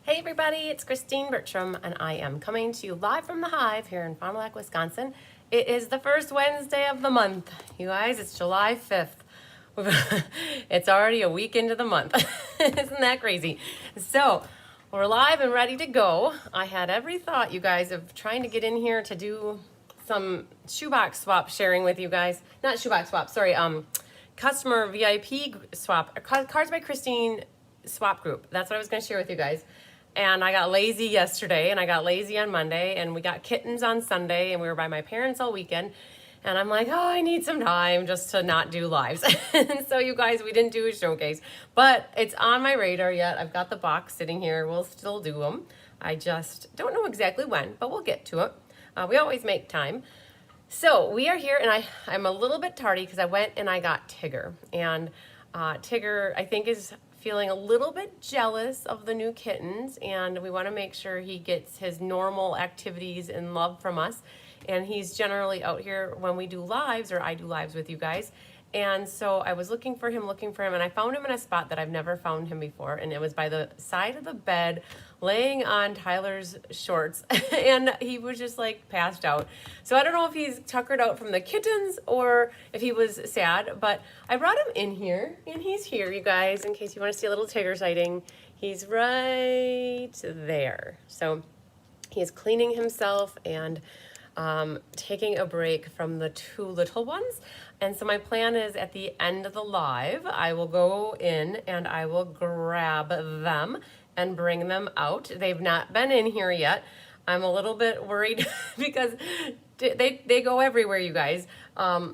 Hey everybody, it's Christine Bertram, and I am coming to you live from the Hive here in Fond du Lac, Wisconsin. It is the first Wednesday of the month. You guys, it's July 5th. It's already a week into the month. Isn't that crazy? So, we're live and ready to go. I had every thought, you guys, of trying to get in here to do some shoebox swap sharing with you guys. Not shoebox swap, sorry, customer VIP swap, Cards by Christine swap group. That's what I was going to share with you guys. And I got lazy yesterday, and I got lazy on Monday, and we got kittens on Sunday, and we were by my parents all weekend. And I'm like, oh, I need some time just to not do lives. And so you guys, we didn't do a showcase, but it's on my radar yet. I've got the box sitting here. We'll still do them. I just don't know exactly when, but we'll get to it. We always make time. So we are here, and I'm a little bit tardy because I went and I got Tigger. And Tigger, I think, is feeling a little bit jealous of the new kittens, and we want to make sure he gets his normal activities and love from us. And he's generally out here when we do lives, or I do lives with you guys. And so I was looking for him, and I found him in a spot that I've never found him before, and it was by the side of the bed, laying on Tyler's shorts, and he was just like passed out. So I don't know if he's tuckered out from the kittens or if he was sad, but I brought him in here, and he's here, you guys, in case you want to see a little Tigger sighting. He's right there. So he's cleaning himself and taking a break from the two little ones. And so my plan is at the end of the live, I will go in and I will grab them and bring them out. They've not been in here yet. I'm a little bit worried because they go everywhere, you guys.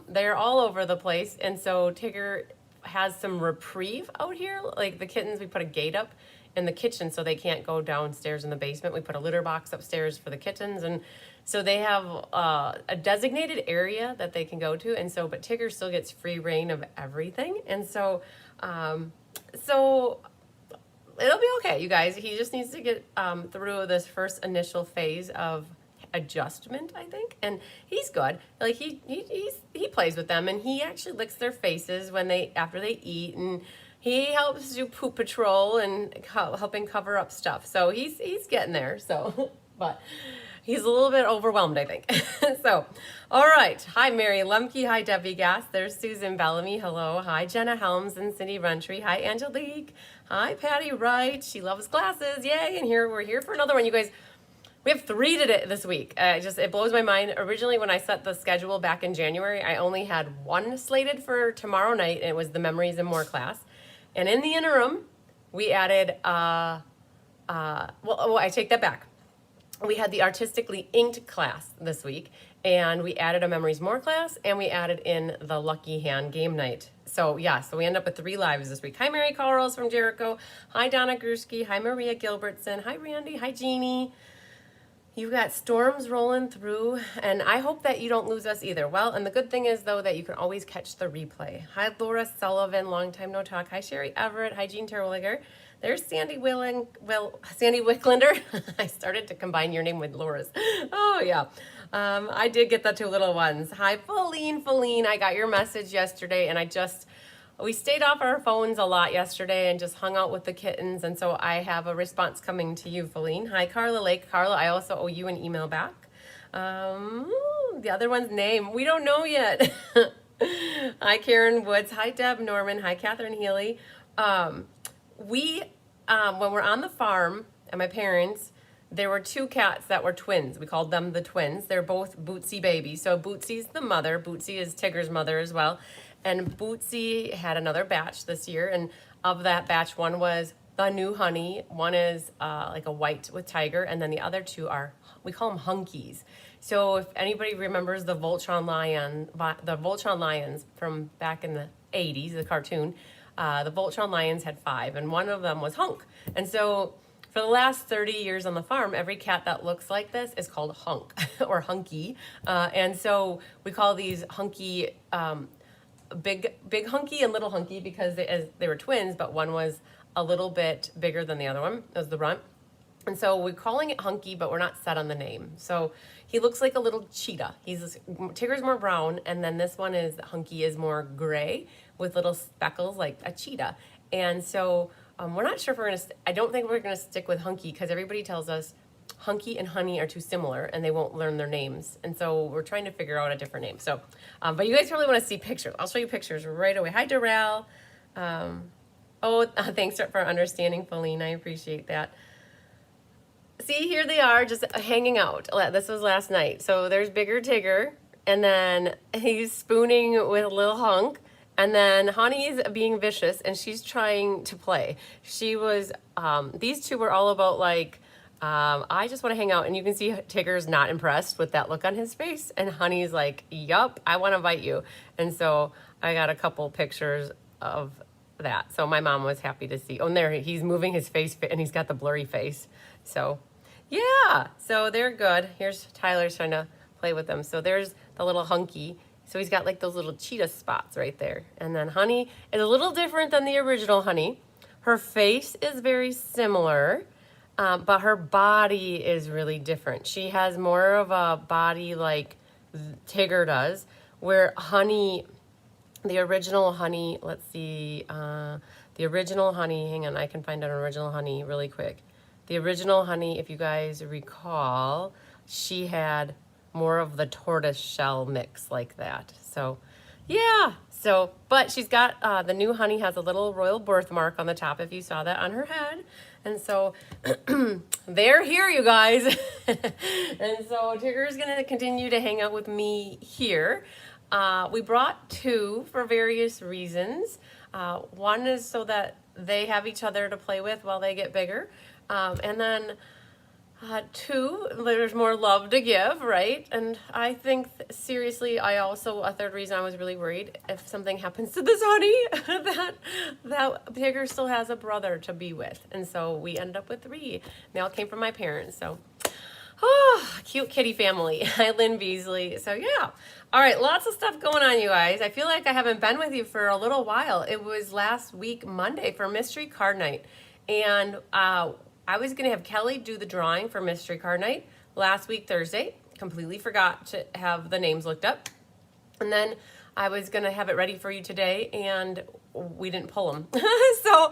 They're all over the place. And so Tigger has some reprieve out here. Like the kittens, we put a gate up in the kitchen so they can't go downstairs in the basement. We put a litter box upstairs for the kittens, and so they have a designated area that they can go to. And so, but Tigger still gets free reign of everything. And so, so it'll be okay, you guys. He just needs to get through this first initial phase of adjustment, I think, and he's good. Like he plays with them, and he actually licks their faces when after they eat, and he helps do poop patrol and helping cover up stuff. So he's getting there. So, but he's a little bit overwhelmed, I think. So, all right. Hi, Mary Lemke. Hi, Debbie Gass. There's Susan Bellamy. Hello. Hi, Jenna Helms and Cindy Runtry. Hi, Angelique. Hi, Patty Wright. She loves glasses. Yay. And we're here for another one. You guys, we have 3 today this week. It blows my mind. Originally, when I set the schedule back in January, I only had 1 slated for tomorrow night, and it was the Memories and More class. And in the interim, we added, I take that back. We had the Artistically Inked class this week, and we added a Memories More class, and we added in the Lucky Hand game night. So yeah, so we end up with 3 lives this week. Hi, Mary Carls from Jericho. Hi, Donna Gruski. Hi, Maria Gilbertson. Hi, Randy. Hi, Jeannie. You've got storms rolling through, and I hope that you don't lose us either. Well, and the good thing is, though, that you can always catch the replay. Hi, Laura Sullivan, long time no talk. Hi, Sherry Everett. Hi, Jean Terwilliger. There's Sandy Sandy Wicklander. I started to combine your name with Laura's. Oh, yeah. I did get the 2 little ones. Hi, Feline. I got your message yesterday, and we stayed off our phones a lot yesterday and just hung out with the kittens, and so I have a response coming to you, Feline. Hi, Carla Lake. Carla, I also owe you an email back. The other one's name, we don't know yet. Hi, Karen Woods. Hi, Deb Norman. Hi, Catherine Healy. When we're on the farm at my parents', there were 2 cats that were twins. We called them the twins. They're both Bootsy babies. So Bootsy's the mother. Bootsy is Tigger's mother as well. And Bootsy had another batch this year, and of that batch, one was the new honey, one is like a white with tiger, and then the other 2 are, we call them hunkies. So if anybody remembers the Voltron Lions from back in the 80s, the cartoon, the Voltron Lions had 5, and one of them was Hunk. And so for the last 30 years on the farm, every cat that looks like this is called Hunk or Hunky. And so we call these Hunky, big hunky and little hunky because they were twins, but one was a little bit bigger than the other one. It was the runt. And so we're calling it Hunky, but we're not set on the name. So he looks like a little cheetah. Tigger's more brown, and then this one is Hunky is more gray with little speckles like a cheetah. And so we're not sure if we're going to, I don't think we're going to stick with Hunky because everybody tells us Hunky and Honey are too similar and they won't learn their names. And so we're trying to figure out a different name. So, but you guys probably want to see pictures. I'll show you pictures right away. Hi, Darrell. Thanks for understanding, Feline. I appreciate that. See, here they are just hanging out. This was last night. So there's Bigger Tigger, and then he's spooning with a little Hunk, and then Honey's being vicious, and she's trying to play. She was, these two were all about like, I just want to hang out, and you can see Tigger's not impressed with that look on his face, and Honey's like, yup, I want to bite you. And so I got a couple pictures of that. So my mom was happy to see. Oh, and there he's moving his face, and he's got the blurry face. So yeah, so they're good. Here's Tyler's trying to play with them. So there's the little Hunky. So he's got like those little cheetah spots right there. And then Honey is a little different than the original Honey. Her face is very similar, but her body is really different. She has more of a body like Tigger does, where Honey, the original Honey, let's see, the original Honey, hang on, I can find an original Honey really quick. The original Honey, if you guys recall, she had more of the tortoise shell mix like that. So yeah, so, but she's got, the new Honey has a little royal birthmark on the top, if you saw that on her head. And so they're here, you guys. And so Tigger's gonna continue to hang out with me here. We brought two for various reasons. One is so that they have each other to play with while they get bigger. And then two, there's more love to give, right? And I think, seriously, a third reason I was really worried, if something happens to this Honey, that Tigger still has a brother to be with. And so we ended up with three. They all came from my parents, so. Oh, cute kitty family. Hi, Lynn Beasley. So yeah. All right, lots of stuff going on, you guys. I feel like I haven't been with you for a little while. It was last week, Monday, for Mystery Card Night. And I was going to have Kelly do the drawing for Mystery Card Night last week, Thursday. Completely forgot to have the names looked up. And then I was going to have it ready for you today, and we didn't pull them. So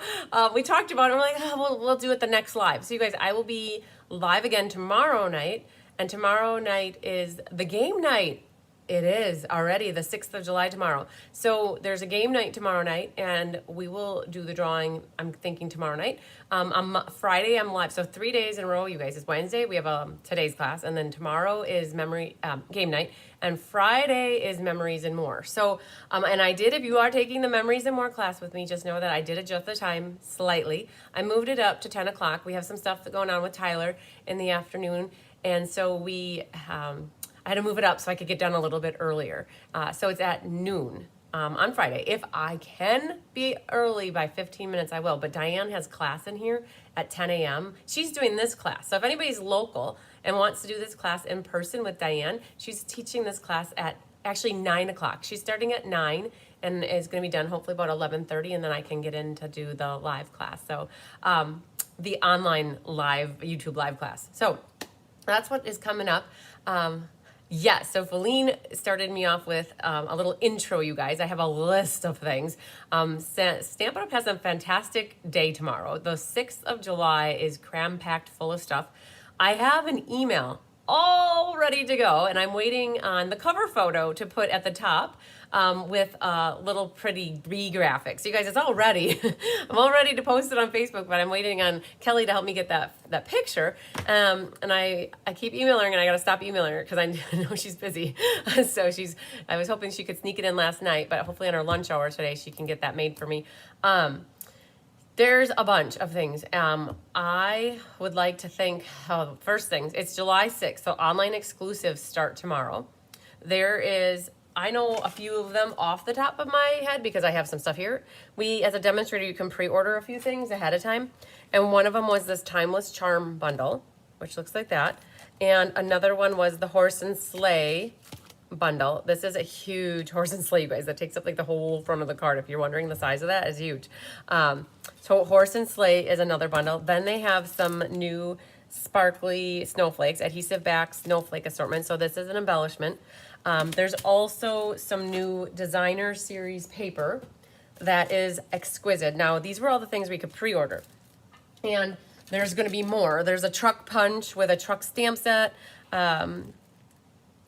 we talked about it. We're like, oh, we'll do it the next live. So you guys, I will be live again tomorrow night. And tomorrow night is the game night. It is already the 6th of July tomorrow. So there's a game night tomorrow night, and we will do the drawing, I'm thinking tomorrow night. On Friday, I'm live. So 3 days in a row, you guys. It's Wednesday. We have today's class. And then tomorrow is game night. And Friday is Memories and More. So, and I did, if you are taking the Memories and More class with me, just know that I did adjust the time slightly. I moved it up to 10 o'clock. We have some stuff going on with Tyler in the afternoon. And so I had to move it up so I could get done a little bit earlier. So it's at noon on Friday. If I can be early by 15 minutes, I will. But Diane has class in here at 10 a.m. She's doing this class. So if anybody's local and wants to do this class in person with Diane, she's teaching this class at actually 9 o'clock. She's starting at 9 and is going to be done hopefully about 11:30, and then I can get in to do the live class. So the online live, YouTube live class. So that's what is coming up. Yes, so Feline started me off with a little intro, you guys. I have a list of things. Stamp It Up has a fantastic day tomorrow. The 6th of July is cram-packed full of stuff. I have an email all ready to go, and I'm waiting on the cover photo to put at the top with little pretty graphics. You guys, it's all ready. I'm all ready to post it on Facebook, but I'm waiting on Kelly to help me get that picture. And I keep emailing her, and I got to stop emailing her because I know she's busy. So I was hoping she could sneak it in last night, but hopefully on her lunch hour today she can get that made for me. There's a bunch of things. I would like to think, first things, it's July 6th, so online exclusives start tomorrow. I know a few of them off the top of my head because I have some stuff here. As a demonstrator, you can pre-order a few things ahead of time. And one of them was this Timeless Charm bundle, which looks like that. And another one was the Horse and Sleigh bundle. This is a huge horse and sleigh, you guys. That takes up like the whole front of the card. If you're wondering, the size of that is huge. So horse and sleigh is another bundle. Then they have some new sparkly snowflakes, adhesive back snowflake assortment. So this is an embellishment. There's also some new designer series paper. that is exquisite. Now, these were all the things we could pre-order. And there's going to be more. There's a truck punch with a truck stamp set.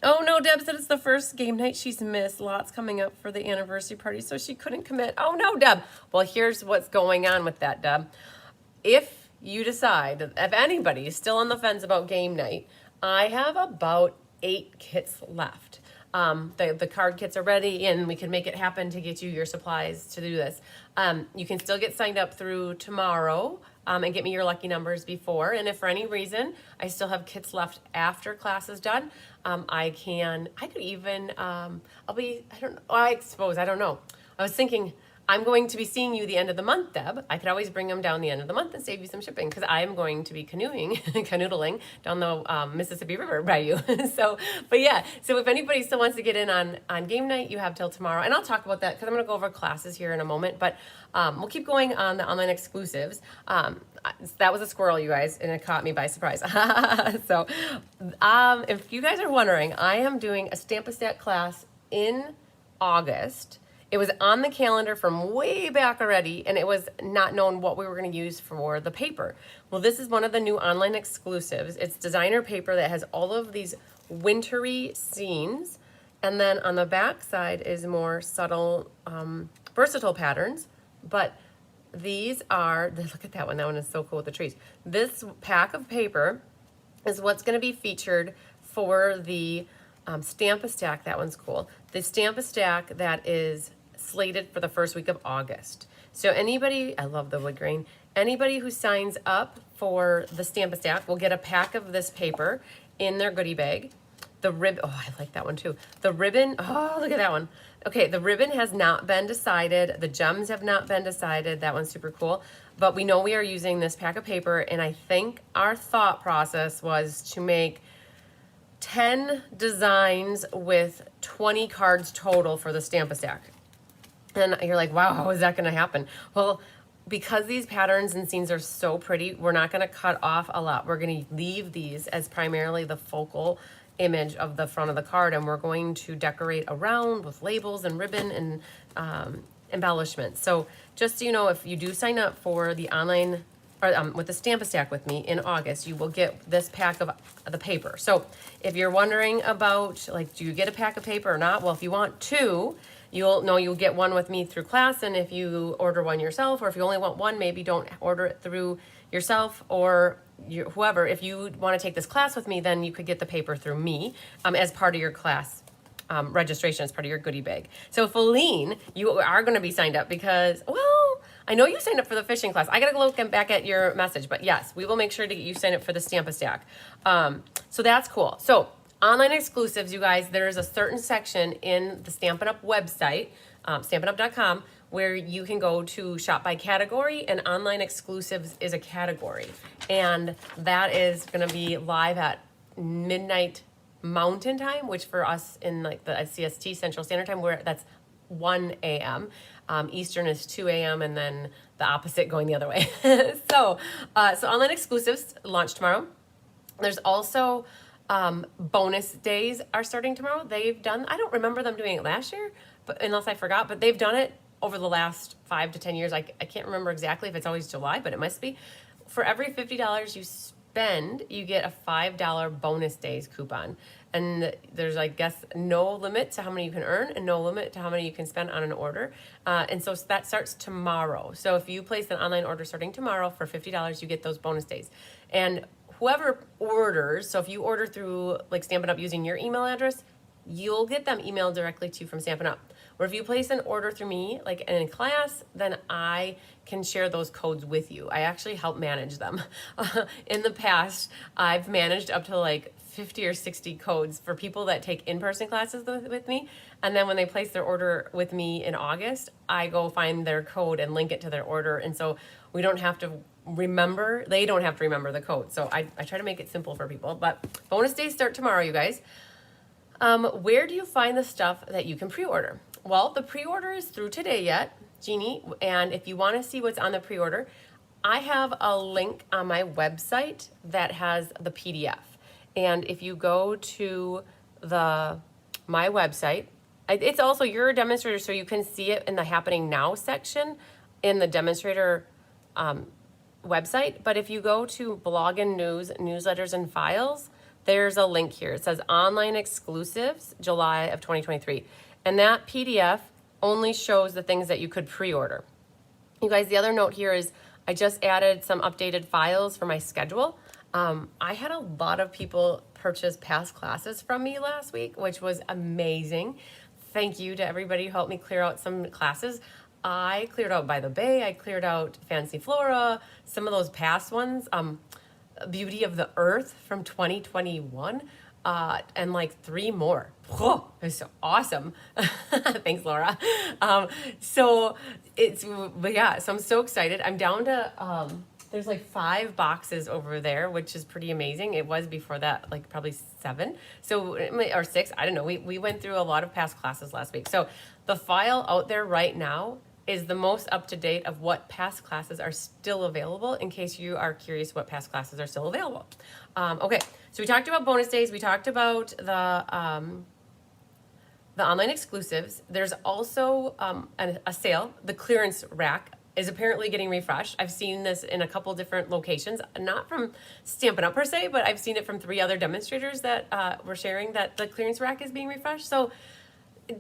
Oh no, Deb said it's the first game night she's missed. Lots coming up for the anniversary party, so she couldn't commit. Oh no, Deb. Well, here's what's going on with that, Deb. If you decide, if anybody is still on the fence about game night, I have about 8 kits left. The card kits are ready, and we can make it happen to get you your supplies to do this. You can still get signed up through tomorrow. And get me your lucky numbers before. And if for any reason I still have kits left after class is done, I could even, I don't know. I was thinking, I'm going to be seeing you the end of the month, Deb. I could always bring them down the end of the month and save you some shipping because I am going to be canoodling down the Mississippi River by you. So if anybody still wants to get in on game night, you have till tomorrow. And I'll talk about that because I'm going to go over classes here in a moment. But we'll keep going on the online exclusives. That was a squirrel, you guys, and it caught me by surprise. So if you guys are wondering, I am doing a Stamp-a-Stack class in August. It was on the calendar from way back already, and it was not known what we were going to use for the paper. Well, this is one of the new online exclusives. It's designer paper that has all of these wintry scenes, and then on the back side is more subtle, versatile patterns. But these are, look at that one. That one is so cool with the trees. This pack of paper is what's going to be featured for the Stamp-a-Stack. That one's cool. The Stamp-a-Stack that is slated for the first week of August. So anybody, I love the wood grain, anybody who signs up for the Stamp-a-Stack will get a pack of this paper in their goodie bag. The ribbon, oh, I like that one too. The ribbon, oh, look at that one. Okay, the ribbon has not been decided. The gems have not been decided. That one's super cool. But we know we are using this pack of paper, and I think our thought process was to make 10 designs with 20 cards total for the Stamp-a-Stack. And you're like, wow, how is that going to happen? Well, because these patterns and scenes are so pretty, we're not going to cut off a lot. We're going to leave these as primarily the focal image of the front of the card, and we're going to decorate around with labels and ribbon and embellishments. So just so you know, if you do sign up for the online or with the Stamp-a-Stack with me in August, you will get this pack of the paper. So if you're wondering about, like, do you get a pack of paper or not? Well, if you want two, you'll get one with me through class, and if you order one yourself, or if you only want one, maybe don't order it through yourself or whoever. If you want to take this class with me, then you could get the paper through me as part of your class registration, as part of your goodie bag. So Feline, you are going to be signed up because, well, I know you signed up for the fishing class. I got to look back at your message, but yes, we will make sure to get you signed up for the Stamp-a-Stack. So that's cool. So online exclusives, you guys, there's a certain section in the Stampin' Up website, stampinup.com, where you can go to shop by category, and online exclusives is a category. And that is going to be live at midnight Mountain Time, which for us in like the CST, Central Standard Time, where that's 1 a.m. Eastern is 2 a.m. and then the opposite going the other way. So online exclusives launch tomorrow. There's also bonus days are starting tomorrow. They've done, I don't remember them doing it last year, but unless I forgot, but they've done it over the last 5 to 10 years. I can't remember exactly if it's always July, but it must be. For every $50 you spend, you get a $5 bonus days coupon. And there's, I guess, no limit to how many you can earn and no limit to how many you can spend on an order. And so that starts tomorrow. So if you place an online order starting tomorrow for $50, you get those bonus days. And whoever orders, so if you order through like Stampin' Up using your email address, you'll get them emailed directly to you from Stampin' Up. Or if you place an order through me, like in class, then I can share those codes with you. I actually help manage them. In the past, I've managed up to like 50 or 60 codes for people that take in-person classes with me. And then when they place their order with me in August, I go find their code and link it to their order. And so we don't have to remember, they don't have to remember the code. So I try to make it simple for people. But bonus days start tomorrow, you guys. Where do you find the stuff that you can pre-order? Well, the pre-order is through today yet, Jeannie. And if you want to see what's on the pre-order, I have a link on my website that has the PDF. And if you go to my website It's also, you're a demonstrator, so you can see it in the happening now section in the demonstrator website. But if you go to blog and news, newsletters and files, there's a link here. It says online exclusives, July of 2023. And that PDF only shows the things that you could pre-order. You guys, the other note here is I just added some updated files for my schedule. I had a lot of people purchase past classes from me last week, which was amazing. Thank you to everybody who helped me clear out some classes. I cleared out By the Bay, I cleared out Fancy Flora, some of those past ones, Beauty of the Earth from 2021, and like 3 more. Whoa, it's so awesome. Thanks, Laura. So I'm so excited. I'm down to, there's like 5 boxes over there, which is pretty amazing. It was before that, like probably 7. So, or 6, I don't know. We went through a lot of past classes last week. So the file out there right now is the most up-to-date of what past classes are still available, in case you are curious what past classes are still available. Okay, so we talked about bonus days. We talked about the online exclusives. There's also a sale. The clearance rack is apparently getting refreshed. I've seen this in a couple different locations, not from Stampin' Up per se, but I've seen it from 3 other demonstrators that were sharing that the clearance rack is being refreshed. So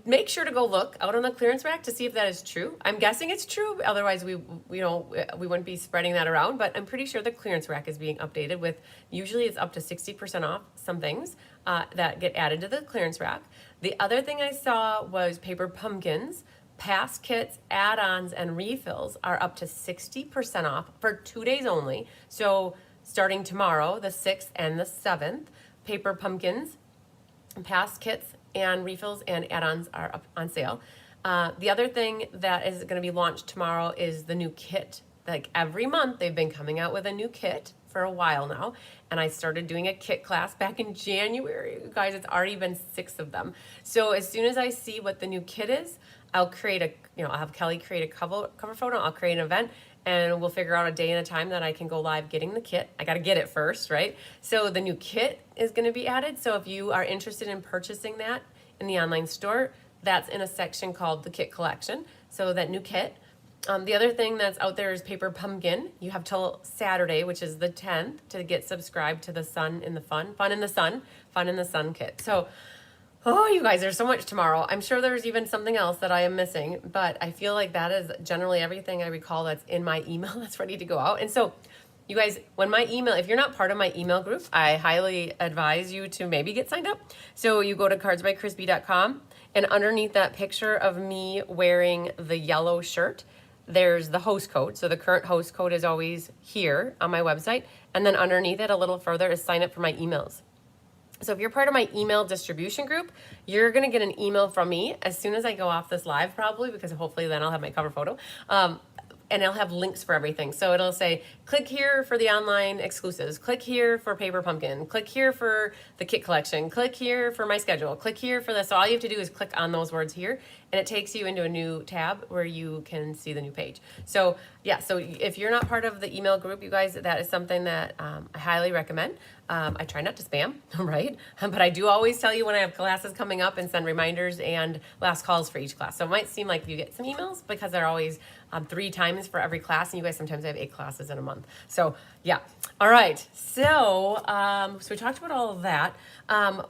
make sure to go look out on the clearance rack to see if that is true. I'm guessing it's true. Otherwise, we wouldn't be spreading that around. But I'm pretty sure the clearance rack is being updated with, usually it's up to 60% off some things that get added to the clearance rack. The other thing I saw was paper pumpkins. Past kits, add-ons, and refills are up to 60% off for 2 days only. So starting tomorrow, the 6th and the 7th, paper pumpkins, past kits, and refills and add-ons are up on sale. The other thing that is going to be launched tomorrow is the new kit. Like every month, they've been coming out with a new kit for a while now. And I started doing a kit class back in January. You guys, it's already been 6 of them. So as soon as I see what the new kit is, I'll create I'll have Kelly create a cover photo. I'll create an event, and we'll figure out a day and a time that I can go live getting the kit. I got to get it first, right? So the new kit is going to be added. So if you are interested in purchasing that in the online store, that's in a section called the kit collection. So that new kit. The other thing that's out there is paper pumpkin. You have till Saturday, which is the 10th, to get subscribed to the Fun in the Sun kit. So, oh, you guys, there's so much tomorrow. I'm sure there's even something else that I am missing, but I feel like that is generally everything I recall that's in my email that's ready to go out. And so, you guys, if you're not part of my email group, I highly advise you to maybe get signed up. So you go to cardsbycrispy.com, and underneath that picture of me wearing the yellow shirt, there's the host code. So the current host code is always here on my website. And then underneath it a little further is sign up for my emails. So if you're part of my email distribution group, you're going to get an email from me as soon as I go off this live, probably, because hopefully then I'll have my cover photo. And I'll have links for everything. So it'll say, click here for the online exclusives, click here for Paper Pumpkin, click here for the kit collection, click here for my schedule, click here for this. So all you have to do is click on those words here, and it takes you into a new tab where you can see the new page. So yeah, so if you're not part of the email group, you guys, that is something that I highly recommend. I try not to spam, right? But I do always tell you when I have classes coming up and send reminders and last calls for each class. So it might seem like you get some emails because they're always 3 times for every class, and you guys sometimes have 8 classes in a month. So yeah, all right. So so we talked about all of that.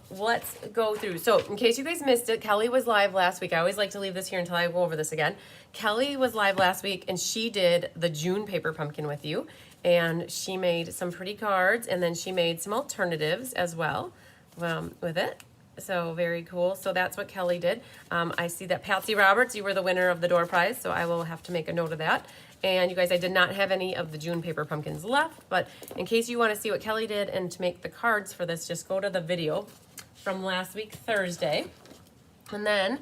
Let's go through. So in case you guys missed it, Kelly was live last week. I always like to leave this here until I go over this again. Kelly was live last week, and she did the June paper pumpkin with you, and she made some pretty cards, and then she made some alternatives as well with it. So very cool. So that's what Kelly did. I see that Patsy Roberts, you were the winner of the door prize, so I will have to make a note of that. And you guys, I did not have any of the June paper pumpkins left, but in case you want to see what Kelly did and to make the cards for this, just go to the video from last week, Thursday. And then,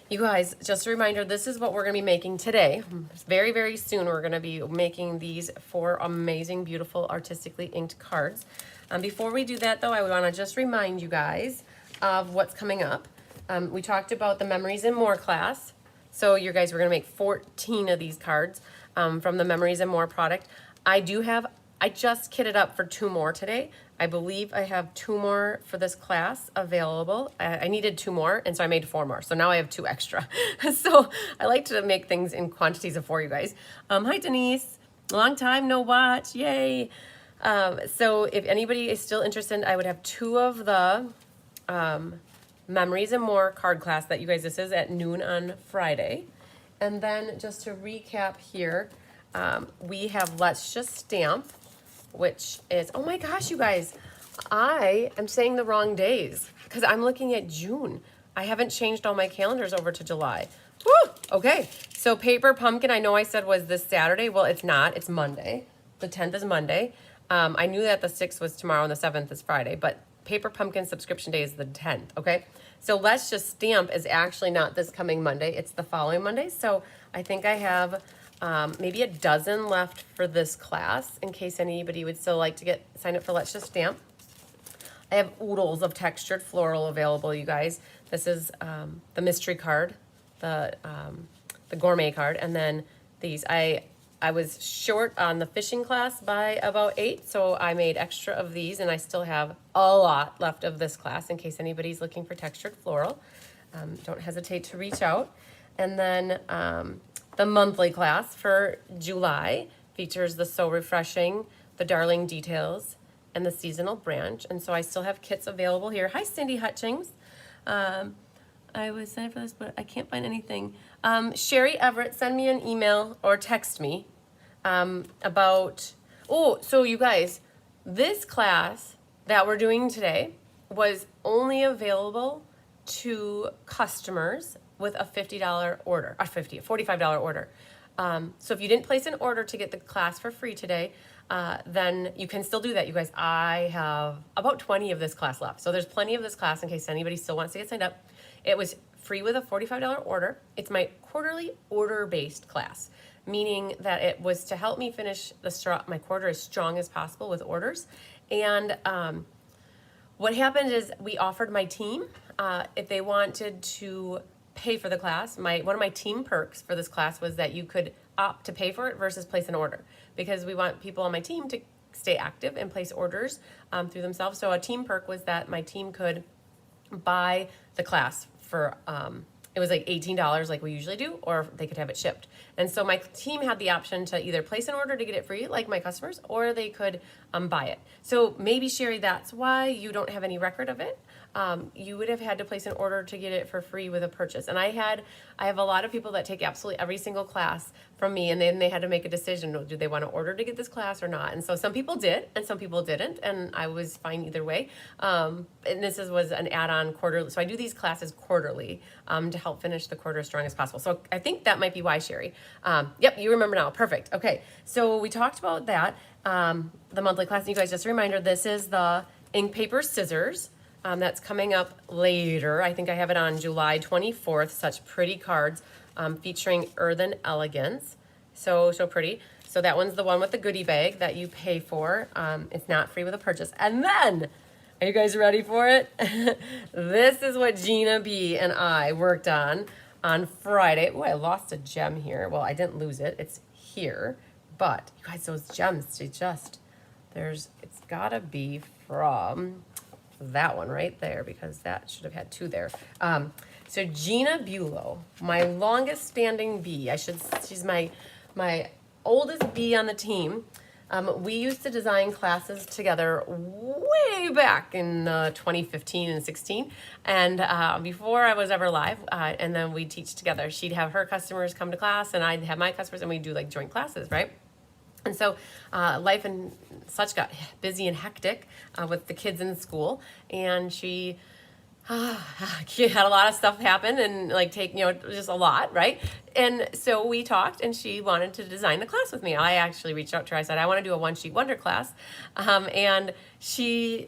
you guys, just a reminder, this is what we're going to be making today. Very, very soon, we're going to be making these 4 amazing, beautiful, artistically inked cards. Before we do that, though, I want to just remind you guys of what's coming up. We talked about the Memories and More class. So you guys, we're going to make 14 of these cards from the Memories and More product. I I just kitted up for 2 more today. I believe I have 2 more for this class available. I needed 2 more, and so I made 4 more. So now I have 2 extra. So I like to make things in quantities of 4, you guys. Hi, Denise. Long time no watch. Yay. So if anybody is still interested, I would have 2 of the Memories and More card class that you guys, this is at noon on Friday. And then just to recap here, we have Let's Just Stamp, which is, oh my gosh, you guys, I am saying the wrong days because I'm looking at June. I haven't changed all my calendars over to July. Woo! Okay, so Paper Pumpkin, I know I said was this Saturday. Well, it's not, it's Monday. The 10th is Monday. I knew that the 6th was tomorrow and the 7th is Friday, but Paper Pumpkin subscription day is the 10th, okay? So Let's Just Stamp is actually not this coming Monday, it's the following Monday. So I think I have maybe a dozen left for this class in case anybody would still like to get signed up for Let's Just Stamp. I have oodles of textured floral available, you guys. This is the mystery card, the gourmet card, and then these. I was short on the fishing class by about 8, so I made extra of these, and I still have a lot left of this class in case anybody's looking for textured floral. Don't hesitate to reach out. And then the monthly class for July features the So Refreshing, the Darling Details, and the Seasonal Branch. And so I still have kits available here. Hi, Cindy Hutchings. I was signed for this, but I can't find anything. Sherry Everett, send me an email or text me about, so you guys, this class that we're doing today was only available to customers with a $50 order, a $45 order. So if you didn't place an order to get the class for free today, then you can still do that, you guys. I have about 20 of this class left. So there's plenty of this class in case anybody still wants to get signed up. It was free with a $45 order. It's my quarterly order-based class, meaning that it was to help me finish my quarter as strong as possible with orders. And what happened is we offered my team, if they wanted to pay for the class, one of my team perks for this class was that you could opt to pay for it versus place an order, because we want people on my team to stay active and place orders through themselves. So a team perk was that my team could buy the class for it was like $18 like we usually do, or they could have it shipped. And so my team had the option to either place an order to get it free like my customers, or they could buy it. So maybe, Sherry, that's why you don't have any record of it. You would have had to place an order to get it for free with a purchase. And I have a lot of people that take absolutely every single class from me, and then they had to make a decision. Do they want to order to get this class or not? And so some people did and some people didn't, and I was fine either way. And this was an add-on quarterly. So I do these classes quarterly to help finish the quarter as strong as possible. So I think that might be why, Sherry. Yep, you remember now. Perfect. Okay, so we talked about that, the monthly class. And you guys, just a reminder, this is the ink, paper, scissors. That's coming up later. I think I have it on July 24th. Such pretty cards featuring Earthen Elegance. So pretty. So that one's the one with the goodie bag that you pay for. It's not free with a purchase. And then, are you guys ready for it? This is what Gina B and I worked on Friday. Oh, I lost a gem here. Well, I didn't lose it. It's here. But you guys, those gems, it's gotta be from that one right there, because that should have had 2 there. So Gina Bulow, my longest standing bee, she's my oldest bee on the team. We used to design classes together way back in 2015 and 16, and before I was ever live, and then we'd teach together. She'd have her customers come to class, and I'd have my customers, and we'd do like joint classes, right? And so life and such got busy and hectic with the kids in school, and she had a lot of stuff happen and just a lot, right? And so we talked, and she wanted to design the class with me. I actually reached out to her. I said, I want to do a one-sheet wonder class. And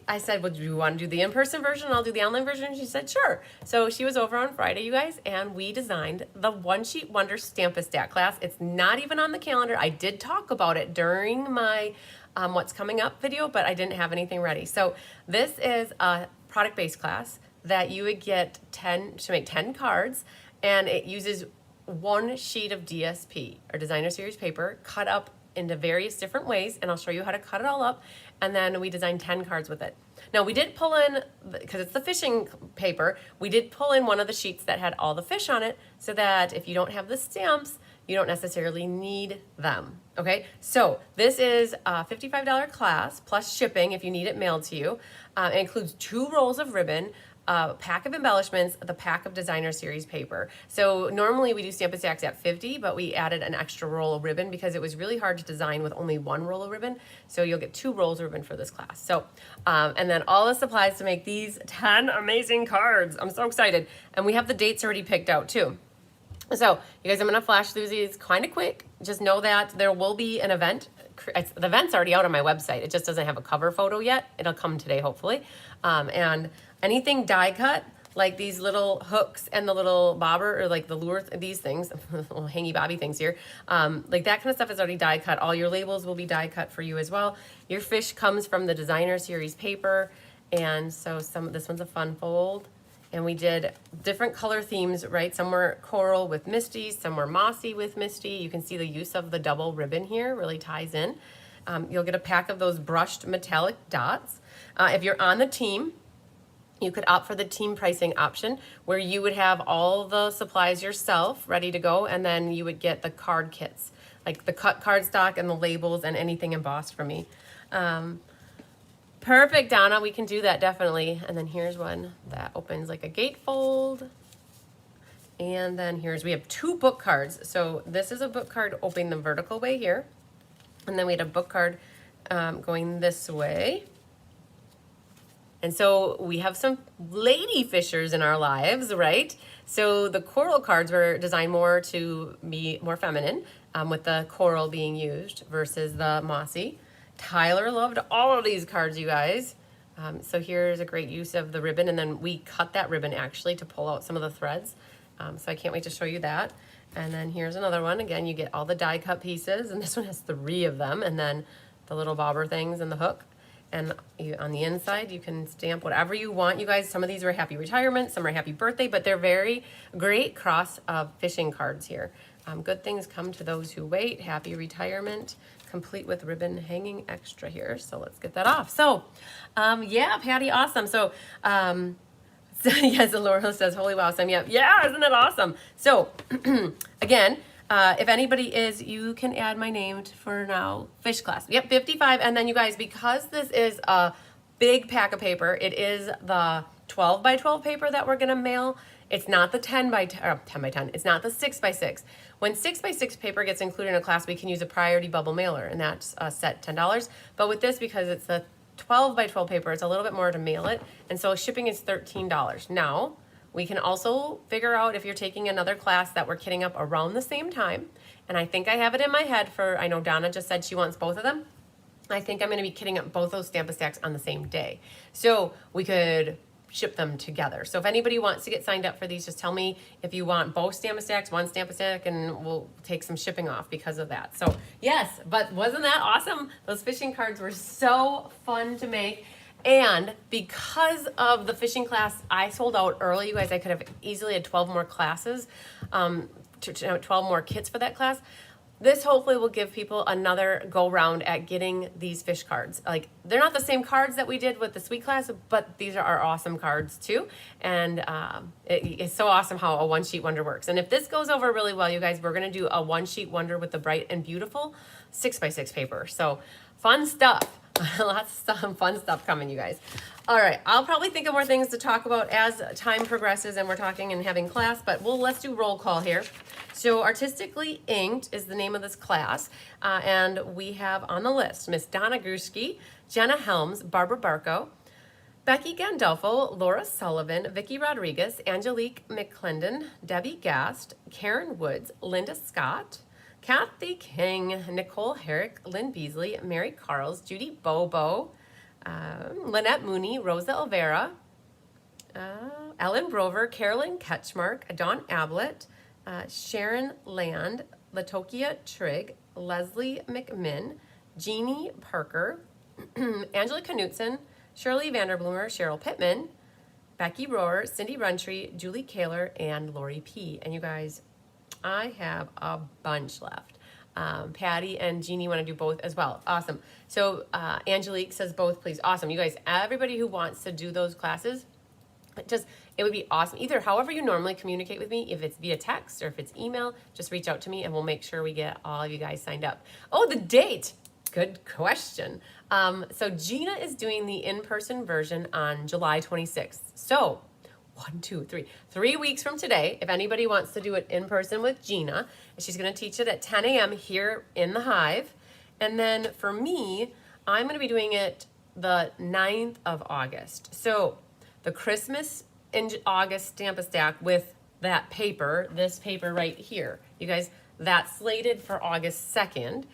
I said, well, do you want to do the in-person version? I'll do the online version. And she said, sure. So she was over on Friday, you guys, and we designed the one-sheet wonder Stamp-a-Stat class. It's not even on the calendar. I did talk about it during my what's coming up video, but I didn't have anything ready. So this is a product-based class that you would get to make 10 cards, and it uses 1 sheet of DSP, or designer series paper, cut up into various different ways, and I'll show you how to cut it all up. And then we designed 10 cards with it. Now we did pull in, because it's the fishing paper, we did pull in one of the sheets that had all the fish on it, so that if you don't have the stamps, you don't necessarily need them, okay? So this is a $55 class plus shipping if you need it mailed to you. It includes 2 rolls of ribbon, a pack of embellishments, the pack of designer series paper. So normally we do Stamp and Stacks at 50, but we added an extra roll of ribbon because it was really hard to design with only 1 roll of ribbon. So you'll get 2 rolls of ribbon for this class. So, and then all the supplies to make these 10 amazing cards. I'm so excited. And we have the dates already picked out too. So you guys, I'm gonna flash through these kind of quick. Just know that there will be an event. The event's already out on my website. It just doesn't have a cover photo yet. It'll come today, hopefully. And anything die cut, like these little hooks and the little bobber, or like the lure, these things, little hangy bobby things here, like that kind of stuff is already die cut. All your labels will be die cut for you as well. Your fish comes from the designer series paper. And so this one's a fun fold. And we did different color themes, right? Some were coral with Misty, some were mossy with Misty. You can see the use of the double ribbon here really ties in. You'll get a pack of those brushed metallic dots. If you're on the team, you could opt for the team pricing option where you would have all the supplies yourself ready to go, and then you would get the card kits, like the cut cardstock and the labels and anything embossed from me. Perfect, Donna, we can do that definitely. And then here's one that opens like a gatefold. And then we have 2 book cards. So this is a book card opening the vertical way here. And then we had a book card going this way. And so we have some lady fishers in our lives, right? So the coral cards were designed more to be more feminine, with the coral being used versus the mossy. Tyler loved all of these cards, you guys. So here's a great use of the ribbon, and then we cut that ribbon actually to pull out some of the threads. So I can't wait to show you that. And then here's another one. Again, you get all the die cut pieces, and this one has 3 of them, and then the little bobber things and the hook. And on the inside, you can stamp whatever you want, you guys. Some of these are happy retirement, some are happy birthday, but they're very great cross fishing cards here. Good things come to those who wait. Happy retirement, complete with ribbon hanging extra here. So let's get that off. So, yeah, Patty, awesome. So, yes, Laura says, holy wow, Sam. Yeah, isn't it awesome? So, again, if anybody is, you can add my name for now, fish class. Yep, 55. And then you guys, because this is a big pack of paper, it is the 12 by 12 paper that we're gonna mail. It's not the 10 by 10. It's not the 6 by 6. When 6 by 6 paper gets included in a class, we can use a priority bubble mailer, and that's set $10. But with this, because it's the 12 by 12 paper, it's a little bit more to mail it, and so shipping is $13. Now, we can also figure out if you're taking another class that we're kitting up around the same time, and I think I have it in my head I know Donna just said she wants both of them. I think I'm gonna be kitting up both those Stamp and Stacks on the same day. So we could ship them together. So if anybody wants to get signed up for these, just tell me if you want both Stamp and Stacks, one Stamp and Stack, and we'll take some shipping off because of that. So yes, but wasn't that awesome? Those fishing cards were so fun to make. And because of the fishing class, I sold out early, you guys. I could have easily had 12 more classes, 12 more kits for that class. This hopefully will give people another go round at getting these fish cards. Like, they're not the same cards that we did with the sweet class, but these are our awesome cards too. And it's so awesome how a one sheet wonder works. And if this goes over really well, you guys, we're gonna do a one sheet wonder with the bright and beautiful 6 by 6 paper. So fun stuff. Lots of fun stuff coming, you guys. All right, I'll probably think of more things to talk about as time progresses and we're talking and having class, but let's do roll call here. So Artistically Inked is the name of this class, and we have on the list Miss Donna Grushke, Jenna Helms, Barbara Barco, Becky Gandolfo, Laura Sullivan, Vicki Rodriguez, Angelique McClendon, Debbie Gast, Karen Woods, Linda Scott, Kathy King, Nicole Herrick, Lynn Beasley, Mary Carls, Judy Bobo, Lynette Mooney, Rosa Olvera, Ellen Brover, Carolyn Ketchmark, Dawn Ablett, Sharon Land, Latokia Trigg, Leslie McMinn, Jeannie Parker, Angela Knutson, Shirley Vanderblumer, Cheryl Pittman, Becky Rohr, Cindy Runtree, Julie Kaler, and Lori P. And you guys, I have a bunch left. Patty and Jeannie want to do both as well. Awesome. So Angelique says both, please. Awesome. You guys, everybody who wants to do those classes, it would be awesome. Either however you normally communicate with me, if it's via text or if it's email, just reach out to me and we'll make sure we get all of you guys signed up. Oh, the date. Good question. So Gina is doing the in-person version on July 26th. So 3 weeks from today, if anybody wants to do it in person with Gina, she's going to teach it at 10 a.m. here in the Hive. And then for me, I'm going to be doing it the 9th of August. So the Christmas in August Stamp-A-Stack with that paper, this paper right here. You guys, that's slated for August 2nd.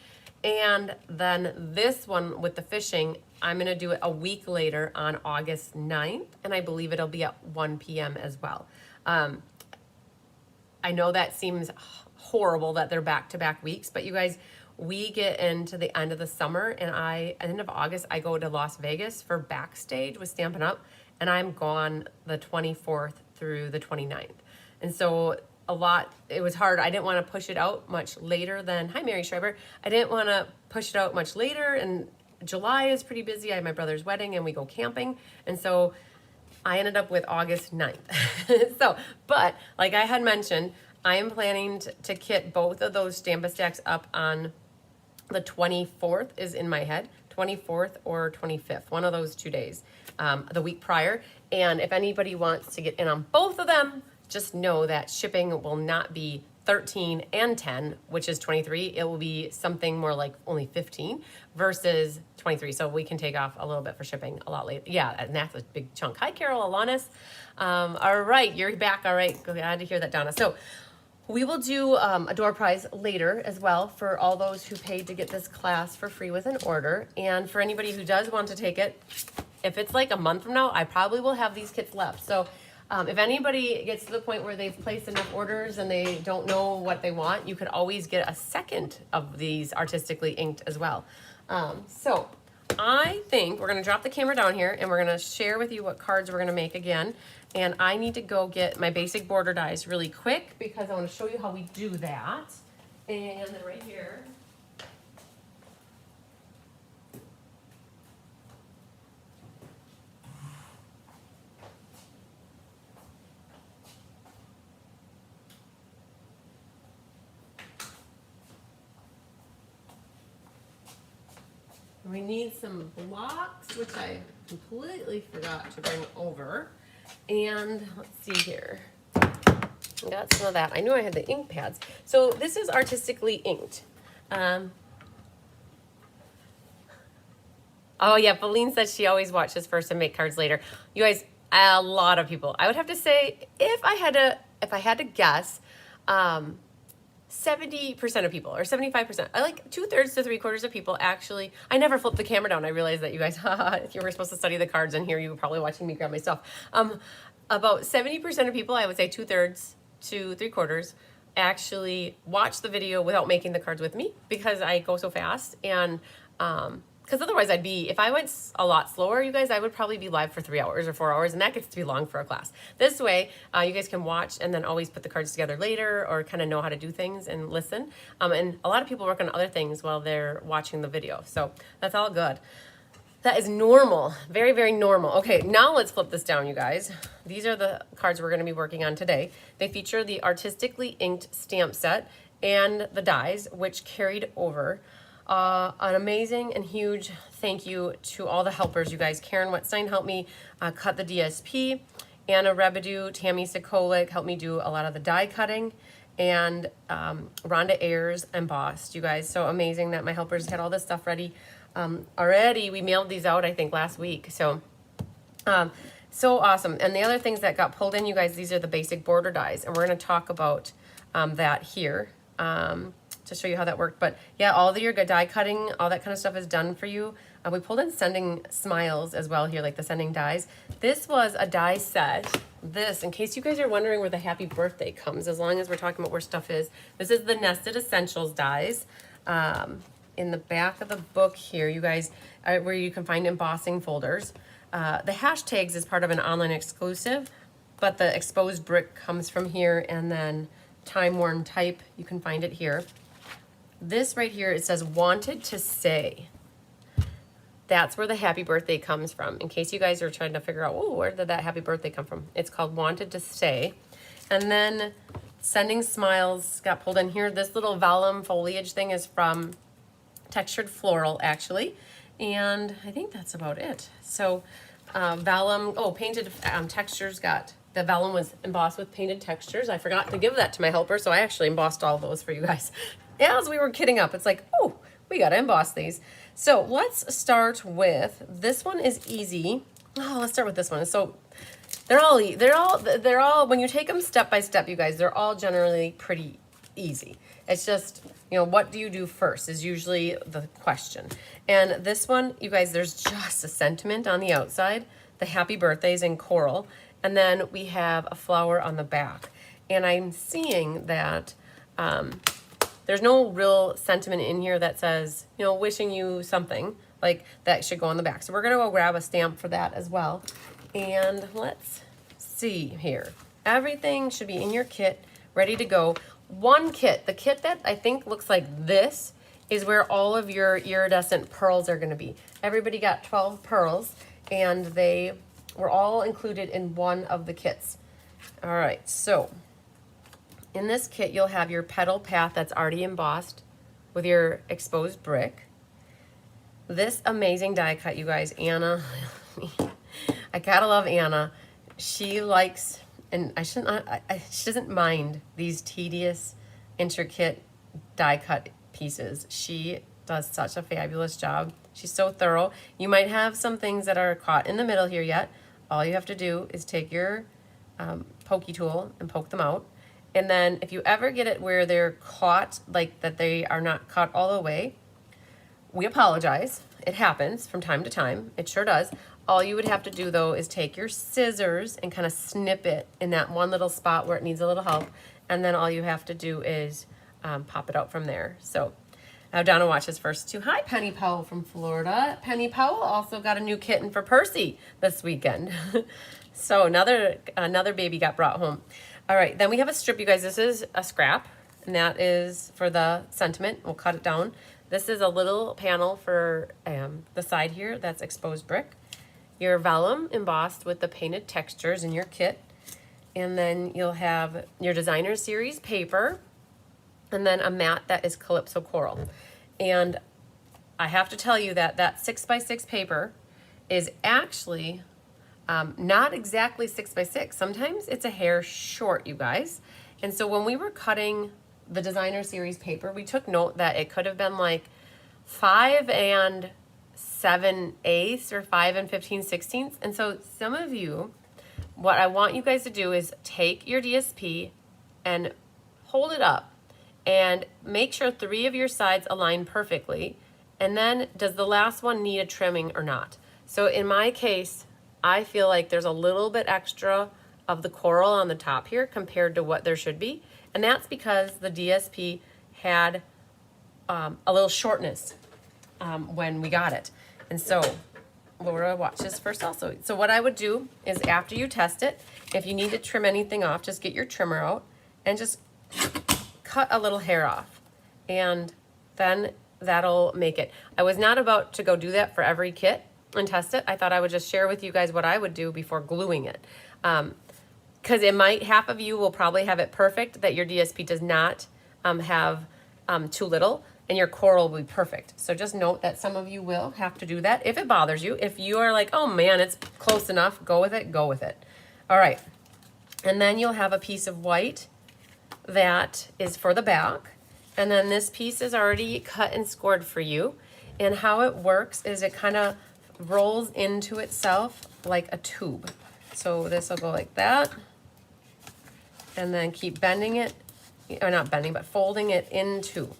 And then this one with the fishing, I'm going to do it a week later on August 9th, and I believe it'll be at 1 p.m. as well. I know that seems horrible that they're back-to-back weeks, but you guys, we get into the end of the summer, and end of August, I go to Las Vegas for Backstage with Stampin' Up, and I'm gone the 24th through the 29th. And so it was hard. I didn't want to push it out much later than, hi, Mary Schreiber. I didn't want to push it out much later, and July is pretty busy. I have my brother's wedding and we go camping. And so I ended up with August 9th. But like I had mentioned, I am planning to kit both of those Stamp-A-Stacks up on the 24th is in my head, 24th or 25th, one of those 2 days, the week prior. And if anybody wants to get in on both of them, just know that shipping will not be 13 and 10, which is 23. It will be something more like only 15 versus 23. So we can take off a little bit for shipping a lot later. Yeah, and that's a big chunk. Hi, Carol Alanis. All right, you're back. All right, glad to hear that, Donna. So we will do a door prize later as well for all those who paid to get this class for free with an order. And for anybody who does want to take it, if it's like a month from now, I probably will have these kits left. So if anybody gets to the point where they've placed enough orders and they don't know what they want, you could always get a second of these artistically inked as well. So I think we're going to drop the camera down here and we're going to share with you what cards we're going to make again. And I need to go get my basic border dies really quick because I want to show you how we do that. And then right here. We need some blocks, which I completely forgot to bring over. And let's see here. I got some of that. I knew I had the ink pads. So this is artistically inked. Oh yeah, Feline says she always watches first and make cards later. You guys, a lot of people. I would have to say, if I had to guess, 70% of people or 75%, I like 2/3 to 3/4 of people actually. I never flipped the camera down. I realized that you guys, if you were supposed to study the cards in here, you were probably watching me grab my stuff. About 70% of people, I would say 2/3 to 3/4, actually watch the video without making the cards with me because I go so fast. And because otherwise if I went a lot slower, you guys, I would probably be live for 3 hours or 4 hours, and that gets to be long for a class. This way, you guys can watch and then always put the cards together later or kind of know how to do things and listen. And a lot of people work on other things while they're watching the video. So that's all good. That is normal. Very, very normal. Okay, now let's flip this down, you guys. These are the cards we're going to be working on today. They feature the artistically inked stamp set and the dies, which carried over. An amazing and huge thank you to all the helpers, you guys. Karen Wetstein helped me cut the DSP. Anna Rebedu, Tammy Sikolik helped me do a lot of the die cutting. And Rhonda Ayers embossed, you guys. So amazing that my helpers had all this stuff ready already. We mailed these out, I think, last week. So so awesome. And the other things that got pulled in, you guys, these are the basic border dies. And we're going to talk about that here. To show you how that worked. But yeah, all your die cutting, all that kind of stuff is done for you. We pulled in sending smiles as well here, like the sending dies. This was a die set. This, in case you guys are wondering where the happy birthday comes, as long as we're talking about where stuff is, this is the Nested Essentials dies. In the back of the book here, you guys, where you can find embossing folders. The hashtags is part of an online exclusive, but the exposed brick comes from here, and then time worn type, you can find it here. this right here, it says wanted to stay. That's where the happy birthday comes from. In case you guys are trying to figure out, oh, where did that happy birthday come from? It's called Wanted to Stay. And then Sending Smiles got pulled in here. This little vellum foliage thing is from Textured Floral, actually. And I think that's about it. So vellum, painted textures got, the vellum was embossed with painted textures. I forgot to give that to my helper, so I actually embossed all those for you guys. As we were kidding up, it's like, oh, we gotta emboss these. So let's start with, this one is easy. Oh, let's start with this one. So they're all, when you take them step by step, you guys, they're all generally pretty easy. It's just, what do you do first is usually the question. And this one, you guys, there's just a sentiment on the outside, the happy birthdays in coral, and then we have a flower on the back. And I'm seeing that there's no real sentiment in here that says, wishing you something, like that should go on the back. So we're gonna go grab a stamp for that as well. And let's see here. Everything should be in your kit, ready to go. One kit, the kit that I think looks like this, is where all of your iridescent pearls are gonna be. Everybody got 12 pearls, and they were all included in one of the kits. All right, so in this kit, you'll have your petal path that's already embossed with your exposed brick. This amazing die cut, you guys, Anna, I gotta love Anna. She likes, and she doesn't mind these tedious, intricate die cut pieces. She does such a fabulous job. She's so thorough. You might have some things that are caught in the middle here yet. All you have to do is take your pokey tool and poke them out. And then if you ever get it where they're caught, like that they are not cut all the way, we apologize. It happens from time to time. It sure does. All you would have to do though is take your scissors and kind of snip it in that one little spot where it needs a little help. And then all you have to do is pop it out from there. So now Donna watches first too. Hi, Penny Powell from Florida. Penny Powell also got a new kitten for Percy this weekend. So another baby got brought home. All right, then we have a strip, you guys. This is a scrap, and that is for the sentiment. We'll cut it down. This is a little panel for the side here. That's exposed brick. Your vellum embossed with the painted textures in your kit. And then you'll have your designer series paper, and then a mat that is Calypso Coral. And I have to tell you that 6x6 paper is actually not exactly 6x6. Sometimes it's a hair short, you guys. And so when we were cutting the designer series paper, we took note that it could have been like 5 7/8 or 5 15/16. And so some of you, what I want you guys to do is take your DSP and hold it up and make sure 3 of your sides align perfectly. And then does the last one need a trimming or not? So in my case, I feel like there's a little bit extra of the coral on the top here compared to what there should be. And that's because the DSP had a little shortness when we got it. And so Laura watches first also. So what I would do is after you test it, if you need to trim anything off, just get your trimmer out and just cut a little hair off. And then that'll make it. I was not about to go do that for every kit and test it. I thought I would just share with you guys what I would do before gluing it. Because it might, half of you will probably have it perfect, that your DSP does not have too little, and your coral will be perfect. So just note that some of you will have to do that if it bothers you. If you are like, oh man, it's close enough, go with it, go with it. All right. And then you'll have a piece of white that is for the back. And then this piece is already cut and scored for you. And how it works is it kind of rolls into itself like a tube. So this will go like that, and then keep bending it, or not bending, but folding it in two.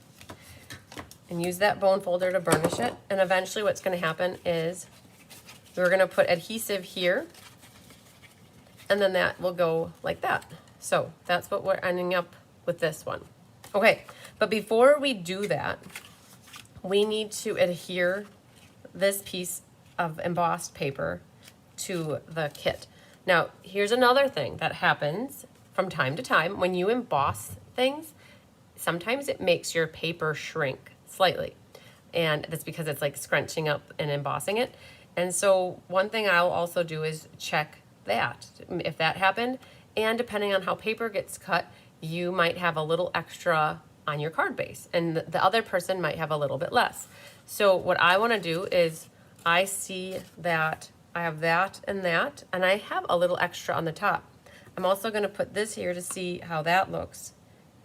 And use that bone folder to burnish it. And eventually what's gonna happen is we're gonna put adhesive here, and then that will go like that. So that's what we're ending up with this one. Okay, but before we do that, we need to adhere this piece of embossed paper to the kit. Now, here's another thing that happens from time to time when you emboss things. sometimes it makes your paper shrink slightly. And that's because it's like scrunching up and embossing it. And so one thing I'll also do is check that, if that happened. And depending on how paper gets cut, you might have a little extra on your card base, and the other person might have a little bit less. So what I want to do is, I see that I have that, and I have a little extra on the top. I'm also going to put this here to see how that looks,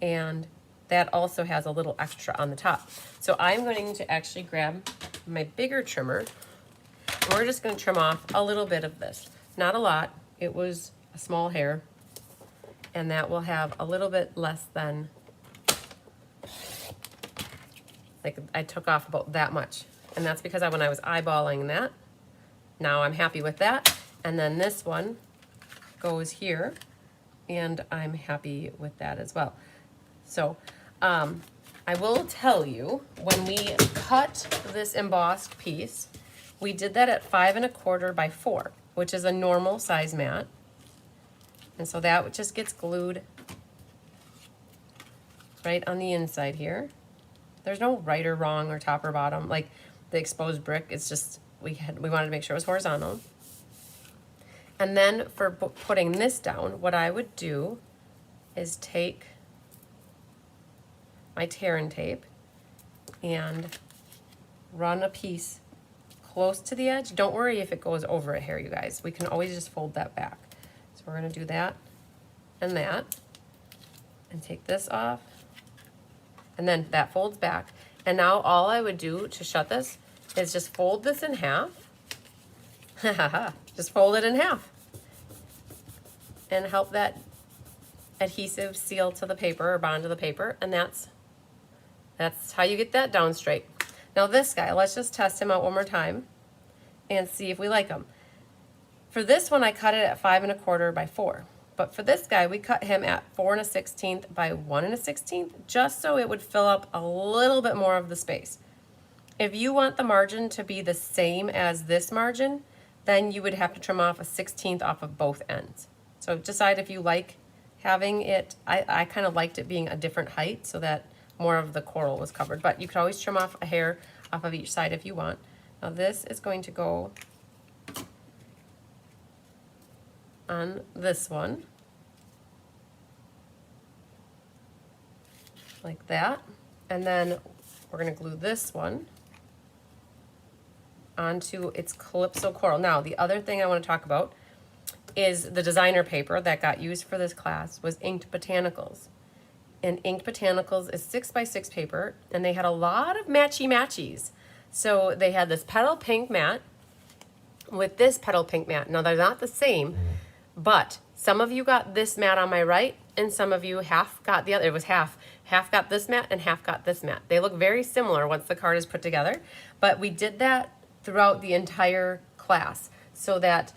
and that also has a little extra on the top. So I'm going to actually grab my bigger trimmer, and we're just going to trim off a little bit of this. Not a lot, it was a small hair, and that will have a little bit less than, like I took off about that much. And that's because when I was eyeballing that, now I'm happy with that. And then this one goes here, and I'm happy with that as well. So I will tell you, when we cut this embossed piece, we did that at 5 1/4 by 4, which is a normal size mat. And so that just gets glued right on the inside here. There's no right or wrong or top or bottom. Like the exposed brick, it's just, we wanted to make sure it was horizontal. And then for putting this down, what I would do is take my tear and tape and run a piece close to the edge. Don't worry if it goes over a hair, you guys. We can always just fold that back. So we're gonna do that, and take this off, and then that folds back. And now all I would do to shut this is just fold this in half. Just fold it in half and help that adhesive seal to the paper or bond to the paper, and that's how you get that down straight. Now this guy, let's just test him out one more time and see if we like him. For this one, I cut it at 5 1/4 by 4. But for this guy, we cut him at 4 1/16 by 1 1/16, just so it would fill up a little bit more of the space. If you want the margin to be the same as this margin, then you would have to trim off a 1/16 off of both ends. So decide if you like having it. I kind of liked it being a different height so that more of the coral was covered, but you could always trim off a hair off of each side if you want. Now this is going to go on this one, like that, and then we're going to glue this one onto its Calypso coral. Now the other thing I want to talk about is the designer paper that got used for this class was Inked Botanicals. And Inked Botanicals is 6 by 6 paper, and they had a lot of matchy-matchies. So they had this petal pink mat with this petal pink mat. Now they're not the same, but some of you got this mat on my right, and some of you half got the other. It was half got this mat and half got this mat. They look very similar once the card is put together, but we did that throughout the entire class so that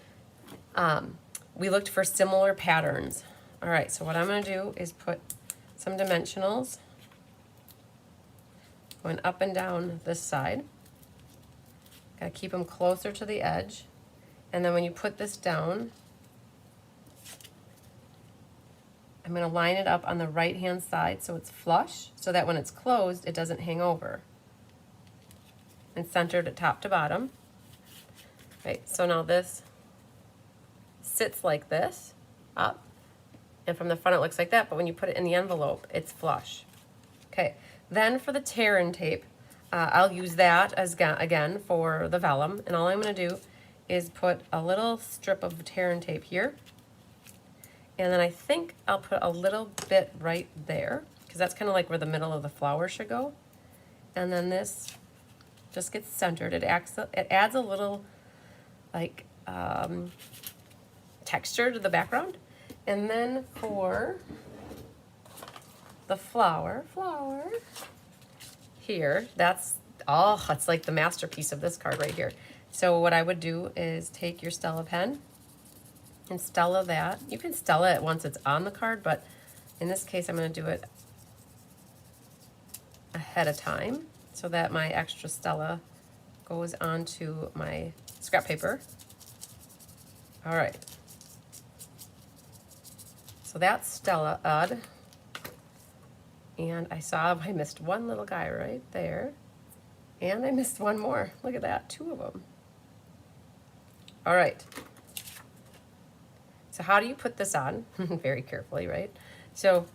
we looked for similar patterns. All right, so what I'm gonna do is put some dimensionals going up and down this side. Gotta keep them closer to the edge. And then when you put this down, I'm gonna line it up on the right-hand side so it's flush, so that when it's closed, it doesn't hang over. And centered at top to bottom. Right, so now this sits like this, up, and from the front it looks like that, but when you put it in the envelope, it's flush. Okay, then for the tear and tape, I'll use that as again for the vellum, and all I'm gonna do is put a little strip of tear and tape here, and then I think I'll put a little bit right there, because that's kind of like where the middle of the flower should go. And then this just gets centered. It adds a little like texture to the background. And then for the flower here, that's it's like the masterpiece of this card right here. So what I would do is take your Stella pen and Stella that. You can Stella it once it's on the card, but in this case I'm going to do it ahead of time so that my extra Stella goes onto my scrap paper. All right. So that's Stella-ed. And I saw I missed one little guy right there. And I missed one more. Look at that, 2 of them. All right. So how do you put this on? Very carefully, right? So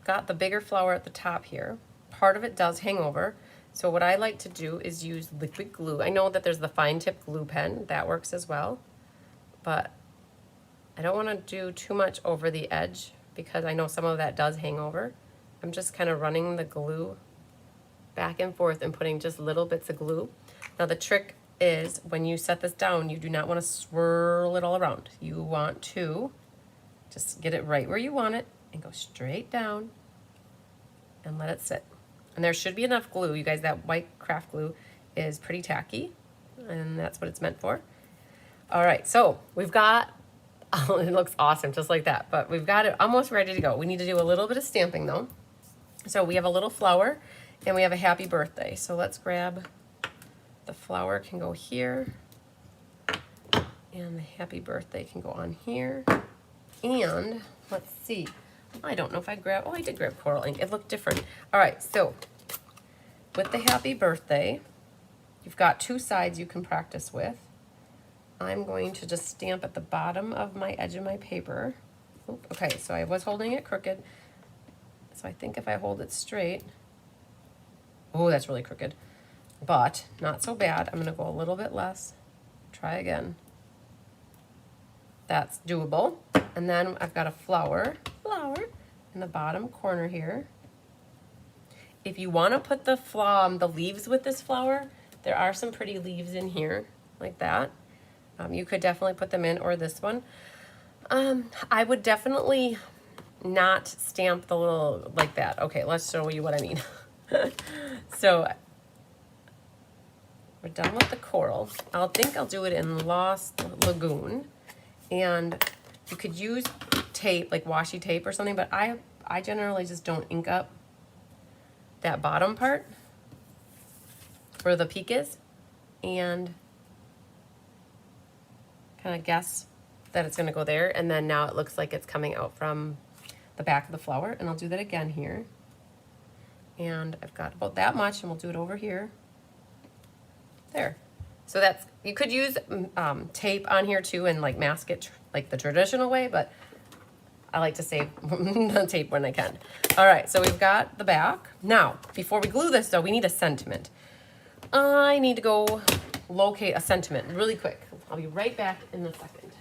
got the bigger flower at the top here. Part of it does hang over. So what I like to do is use liquid glue. I know that there's the fine tip glue pen, that works as well. But I don't want to do too much over the edge because I know some of that does hang over. I'm just kind of running the glue back and forth and putting just little bits of glue. Now the trick is when you set this down, you do not want to swirl it all around. You want to just get it right where you want it and go straight down and let it sit. And there should be enough glue. You guys, that white craft glue is pretty tacky and that's what it's meant for. All right, so we've got, oh, it looks awesome just like that, but we've got it almost ready to go. We need to do a little bit of stamping though. So we have a little flower and we have a happy birthday. So let's grab, the flower can go here and the happy birthday can go on here. And let's see, I don't know if I grabbed, oh, I did grab coral ink. It looked different. All right, so with the happy birthday, you've got 2 sides you can practice with. I'm going to just stamp at the bottom of my edge of my paper. Oop, okay, so I was holding it crooked. So I think if I hold it straight, oh, that's really crooked, but not so bad. I'm gonna go a little bit less, try again. That's doable. And then I've got a flower in the bottom corner here. If you wanna put the leaves with this flower, there are some pretty leaves in here, like that. You could definitely put them in, or this one. I would definitely not stamp the little, like that. Okay, let's show you what I mean. So we're done with the coral. I think I'll do it in Lost Lagoon. And you could use tape, like washi tape or something, but I generally just don't ink up that bottom part where the peak is and kind of guess that it's going to go there. And then now it looks like it's coming out from the back of the flower. And I'll do that again here. And I've got about that much, and we'll do it over here. There. So that's, you could use tape on here too and like mask it like the traditional way, but I like to save the tape when I can. All right, so we've got the back. Now, before we glue this though, we need a sentiment. I need to go locate a sentiment really quick. I'll be right back in a second.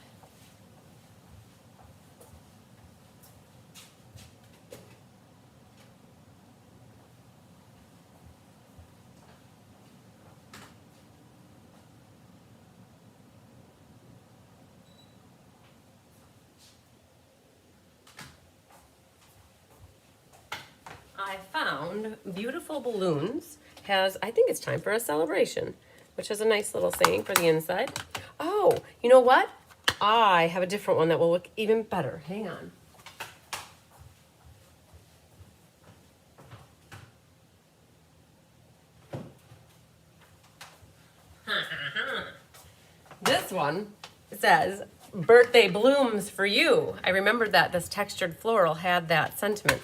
I found Beautiful Balloons has, I think it's time for a celebration, which has a nice little saying for the inside. Oh, you know what? I have a different one that will look even better. Hang on. This one says, birthday blooms for you. I remembered that this textured floral had that sentiment,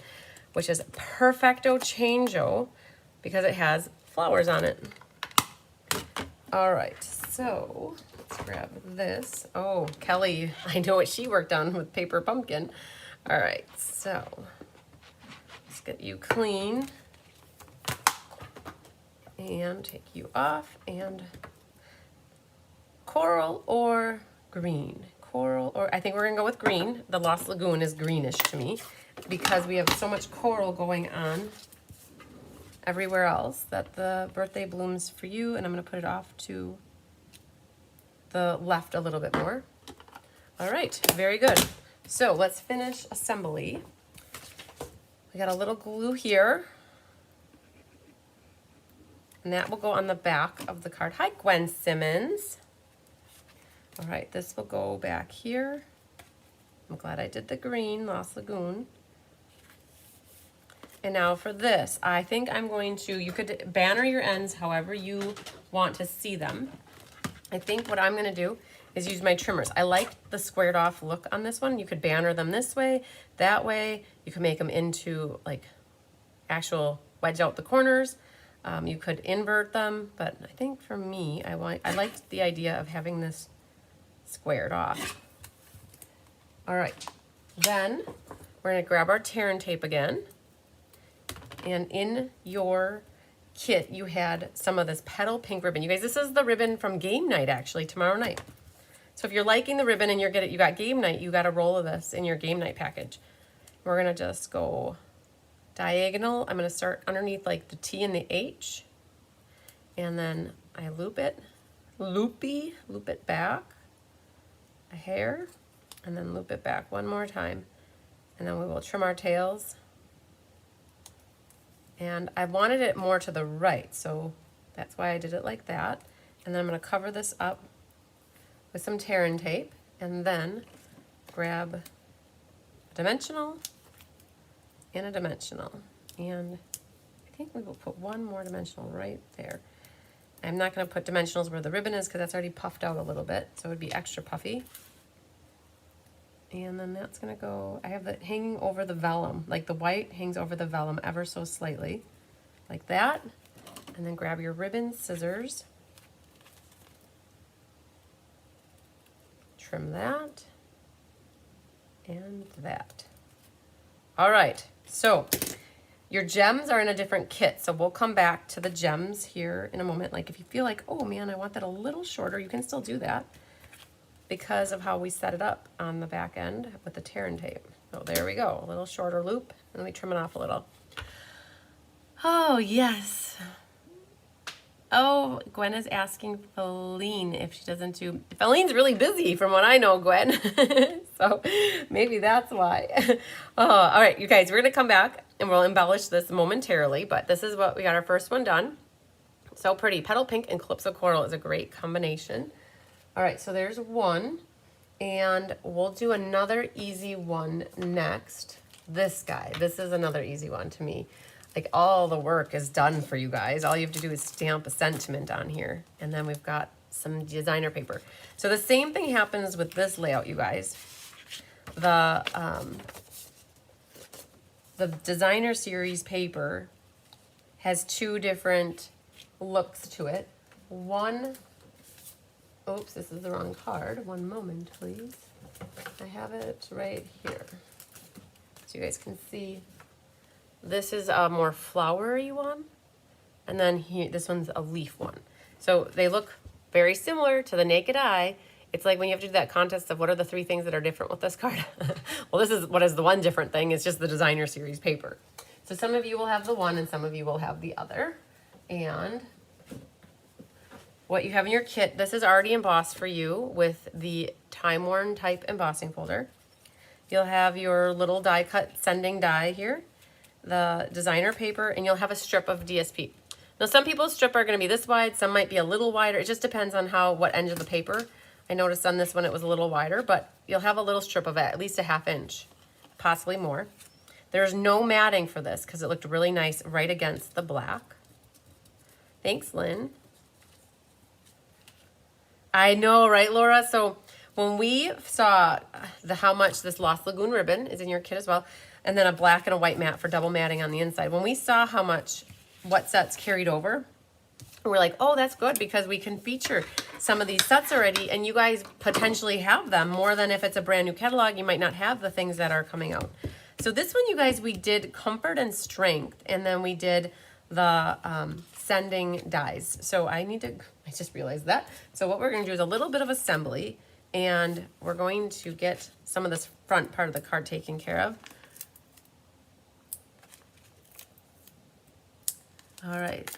which is perfecto changeo because it has flowers on it. All right, so let's grab this. Oh, Kelly, I know what she worked on with paper pumpkin. All right, so let's get you clean and take you off. And coral or green? Coral, or I think we're gonna go with green. The Lost Lagoon is greenish to me because we have so much coral going on everywhere else that the birthday blooms for you. And I'm gonna put it off to the left a little bit more. All right, very good. So let's finish assembly. We got a little glue here. And that will go on the back of the card. Hi, Gwen Simmons. All right, this will go back here. I'm glad I did the green, Lost Lagoon. And now for this, I think I'm going to, you could banner your ends however you want to see them. I think what I'm gonna do is use my trimmers. I like the squared off look on this one. You could banner them this way, that way. You can make them into like actual wedge out the corners. You could invert them, but I think for me, I liked the idea of having this squared off. All right, then we're gonna grab our tear and tape again. And in your kit, you had some of this petal pink ribbon. You guys, this is the ribbon from game night, actually, tomorrow night. So if you're liking the ribbon and you got game night, you got a roll of this in your game night package. We're gonna just go diagonal. I'm gonna start underneath like the T and the H, and then I loop it, loop it back a hair, and then loop it back one more time, and then we will trim our tails. And I wanted it more to the right, so that's why I did it like that. And then I'm gonna cover this up with some tear and tape, and then grab a dimensional and a dimensional. And I think we will put one more dimensional right there. I'm not gonna put dimensionals where the ribbon is because that's already puffed out a little bit, so it would be extra puffy. And then that's gonna go, I have it hanging over the vellum, like the white hangs over the vellum ever so slightly, like that. And then grab your ribbon scissors, trim that, and that. All right, so your gems are in a different kit, so we'll come back to the gems here in a moment. Like if you feel like, oh man, I want that a little shorter, you can still do that because of how we set it up on the back end with the tear and tape. So there we go, a little shorter loop, and we trim it off a little. Oh, yes. Oh, Gwen is asking Feline if she doesn't do, Feline's really busy from what I know, Gwen. So maybe that's why. Oh, all right, you guys, we're gonna come back and we'll embellish this momentarily, but this is what we got our first one done. So pretty, petal pink and calypso coral is a great combination. All right, so there's one, and we'll do another easy one next. This guy, this is another easy one to me. Like all the work is done for you guys. All you have to do is stamp a sentiment on here, and then we've got some designer paper. So the same thing happens with this layout, you guys. The designer series paper has two different looks to it. One, oops, this is the wrong card. One moment, please. I have it right here. So you guys can see. This is a more flowery one. And then here, this one's a leaf one. So they look very similar to the naked eye. It's like when you have to do that contest of what are the 3 things that are different with this card. Well, this is what is the one different thing. It's just the designer series paper. So some of you will have the one and some of you will have the other. And what you have in your kit, this is already embossed for you with the time-worn type embossing folder. You'll have your little die cut sending die here, the designer paper, and you'll have a strip of DSP. Now some people's strip are going to be this wide, some might be a little wider. It just depends on what end of the paper. I noticed on this one it was a little wider, but you'll have a little strip of it, at least a ½ inch, possibly more. There's no matting for this because it looked really nice right against the black. Thanks, Lynn. I know, right, Laura? So when we saw how much this Lost Lagoon ribbon is in your kit as well, and then a black and a white mat for double matting on the inside, when we saw how much what sets carried over, we're like, oh, that's good because we can feature some of these sets already, and you guys potentially have them more than if it's a brand new catalog. You might not have the things that are coming out. So this one, you guys, we did comfort and strength, and then we did the sending dies. So I just realized that. So what we're going to do is a little bit of assembly, and we're going to get some of this front part of the card taken care of. All right.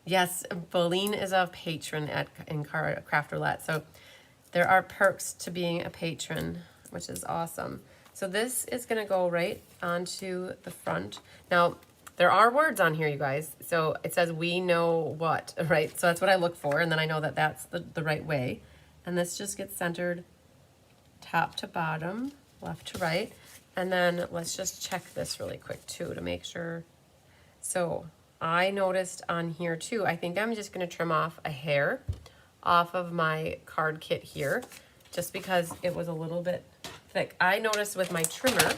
Yes, Boline is a patron in Craft Roulette. So there are perks to being a patron, which is awesome. So this is going to go right onto the front. Now, there are words on here, you guys. So it says, we know what, right? So that's what I look for, and then I know that that's the right way. And this just gets centered top to bottom, left to right. And then let's just check this really quick, too, to make sure. So I noticed on here too, I think I'm just gonna trim off a hair off of my card kit here, just because it was a little bit thick. I noticed with my trimmer,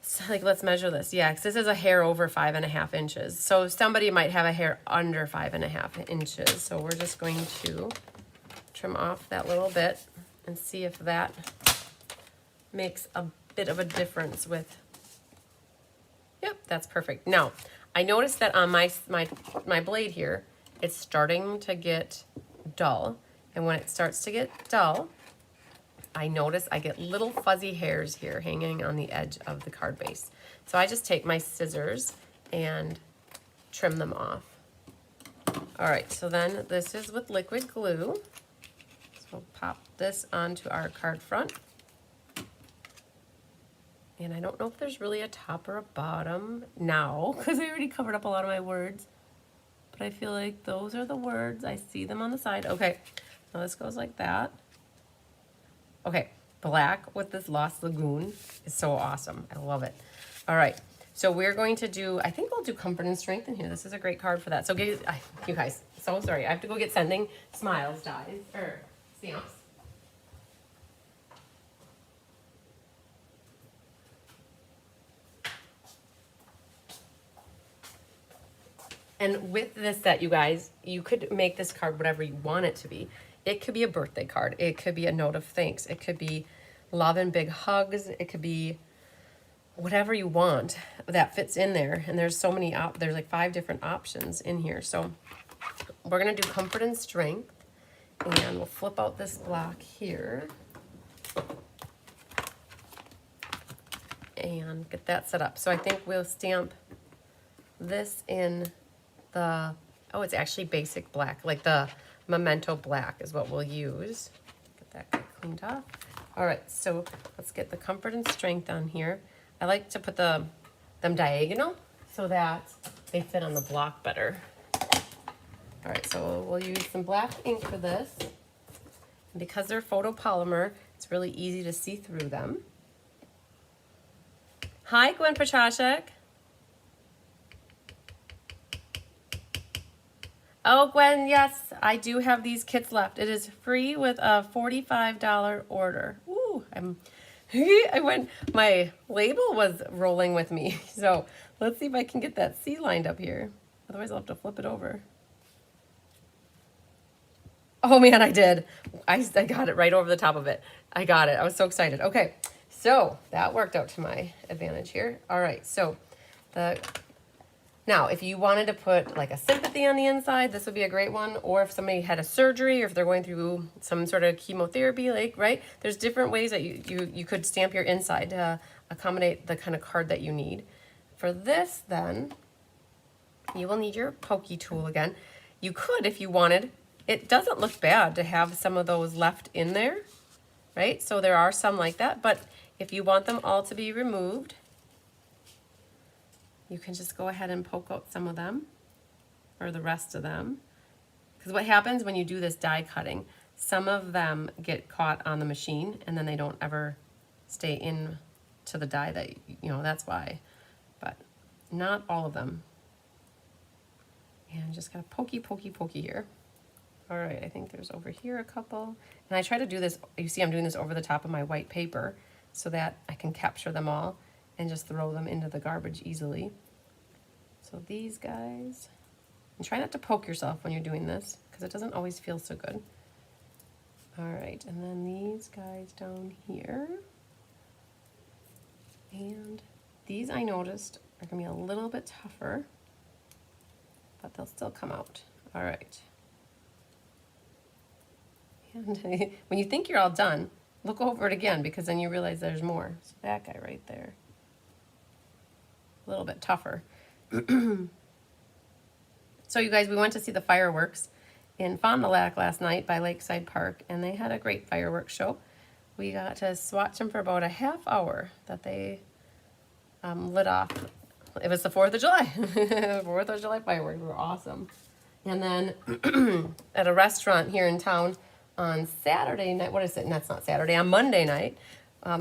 so like let's measure this. Yeah, because this is a hair over 5.5 inches. So somebody might have a hair under 5.5 inches. So we're just going to trim off that little bit and see if that makes a bit of a difference with, yep, that's perfect. Now, I noticed that on my blade here, it's starting to get dull. And when it starts to get dull, I notice I get little fuzzy hairs here hanging on the edge of the card base. So I just take my scissors and trim them off. All right, so then this is with liquid glue. So we'll pop this onto our card front. And I don't know if there's really a top or a bottom now, because I already covered up a lot of my words. But I feel like those are the words. I see them on the side. Okay, now this goes like that. Okay, black with this Lost Lagoon is so awesome. I love it. All right, so we're going to do, I think we'll do Comfort and Strength in here. This is a great card for that. So you guys, so sorry. I have to go get sending smiles dies, or stamps. And with this set, you guys, you could make this card whatever you want it to be. It could be a birthday card. It could be a note of thanks. It could be love and big hugs. It could be whatever you want that fits in there. And there's so many, there's like 5 different options in here. So we're gonna do Comfort and Strength. And we'll flip out this block here. And get that set up. So I think we'll stamp this in the, oh, it's actually basic black, like the Memento black is what we'll use. Get that cleaned off. All right, so let's get the Comfort and Strength on here. I like to put them diagonal so that they fit on the block better. All right, so we'll use some black ink for this. And because they're photopolymer, it's really easy to see through them. Hi, Gwen Petrashek. Oh, Gwen, yes, I do have these kits left. It is free with a $45 order. Ooh, my label was rolling with me. So let's see if I can get that C lined up here. Otherwise, I'll have to flip it over. Oh man, I did. I got it right over the top of it. I got it. I was so excited. Okay, so that worked out to my advantage here. All right, so now, if you wanted to put like a sympathy on the inside, this would be a great one. Or if somebody had a surgery, or if they're going through some sort of chemotherapy, like, right? There's different ways that you could stamp your inside to accommodate the kind of card that you need. For this, then, you will need your pokey tool again. You could, if you wanted, it doesn't look bad to have some of those left in there, right? So there are some like that, but if you want them all to be removed, you can just go ahead and poke out some of them or the rest of them. Because what happens when you do this die cutting, some of them get caught on the machine and then they don't ever stay in to the die that, that's why. But not all of them. And just got a pokey here. All right, I think there's over here a couple. And I try to do this, you see I'm doing this over the top of my white paper so that I can capture them all and just throw them into the garbage easily. So these guys, and try not to poke yourself when you're doing this because it doesn't always feel so good. All right, and then these guys down here. And these I noticed are gonna be a little bit tougher, but they'll still come out. All right. And when you think you're all done, look over it again because then you realize there's more. So that guy right there, a little bit tougher. So you guys, we went to see the fireworks in Fond du Lac last night by Lakeside Park, and they had a great fireworks show. We got to watch them for about a half hour that they lit off. It was the 4th of July. 4th of July fireworks were awesome. And then at a restaurant here in town on Saturday night, what is it? That's not Saturday, on Monday night,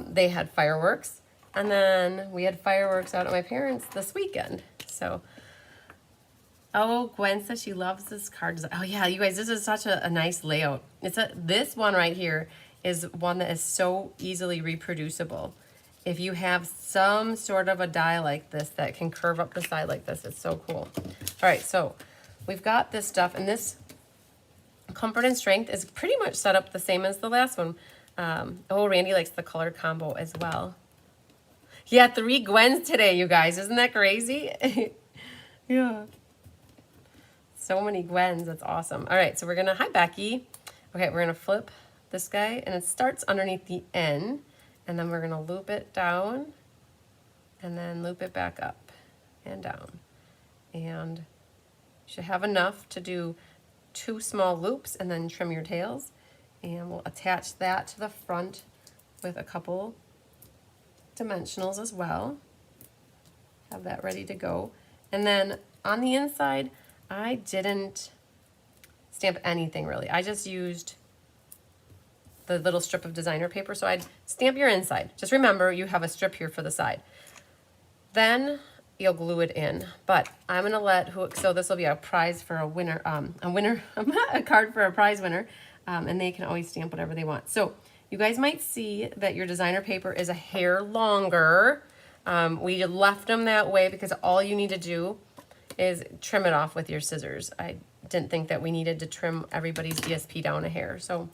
they had fireworks. And then we had fireworks out at my parents' this weekend. So, oh, Gwen says she loves this card design. Oh yeah, you guys, this is such a nice layout. This one right here is one that is so easily reproducible. If you have some sort of a die like this that can curve up the side like this, it's so cool. All right, so we've got this stuff, and this Comfort and Strength is pretty much set up the same as the last one. Oh, Randy likes the color combo as well. Yeah, 3 Gwens today, you guys. Isn't that crazy? Yeah. So many Gwens. That's awesome. All right, so we're going to, hi, Becky. Okay, we're going to flip this guy, and it starts underneath the N, and then we're going to loop it down, and then loop it back up and down. And you should have enough to do 2 small loops and then trim your tails. And we'll attach that to the front with a couple dimensionals as well. Have that ready to go. And then on the inside, I didn't stamp anything really. I just used the little strip of designer paper. So I'd stamp your inside. Just remember, you have a strip here for the side. Then you'll glue it in. But I'm gonna let so this will be a prize for a winner, a card for a prize winner, and they can always stamp whatever they want. So you guys might see that your designer paper is a hair longer. We left them that way because all you need to do is trim it off with your scissors. I didn't think that we needed to trim everybody's DSP down a hair. So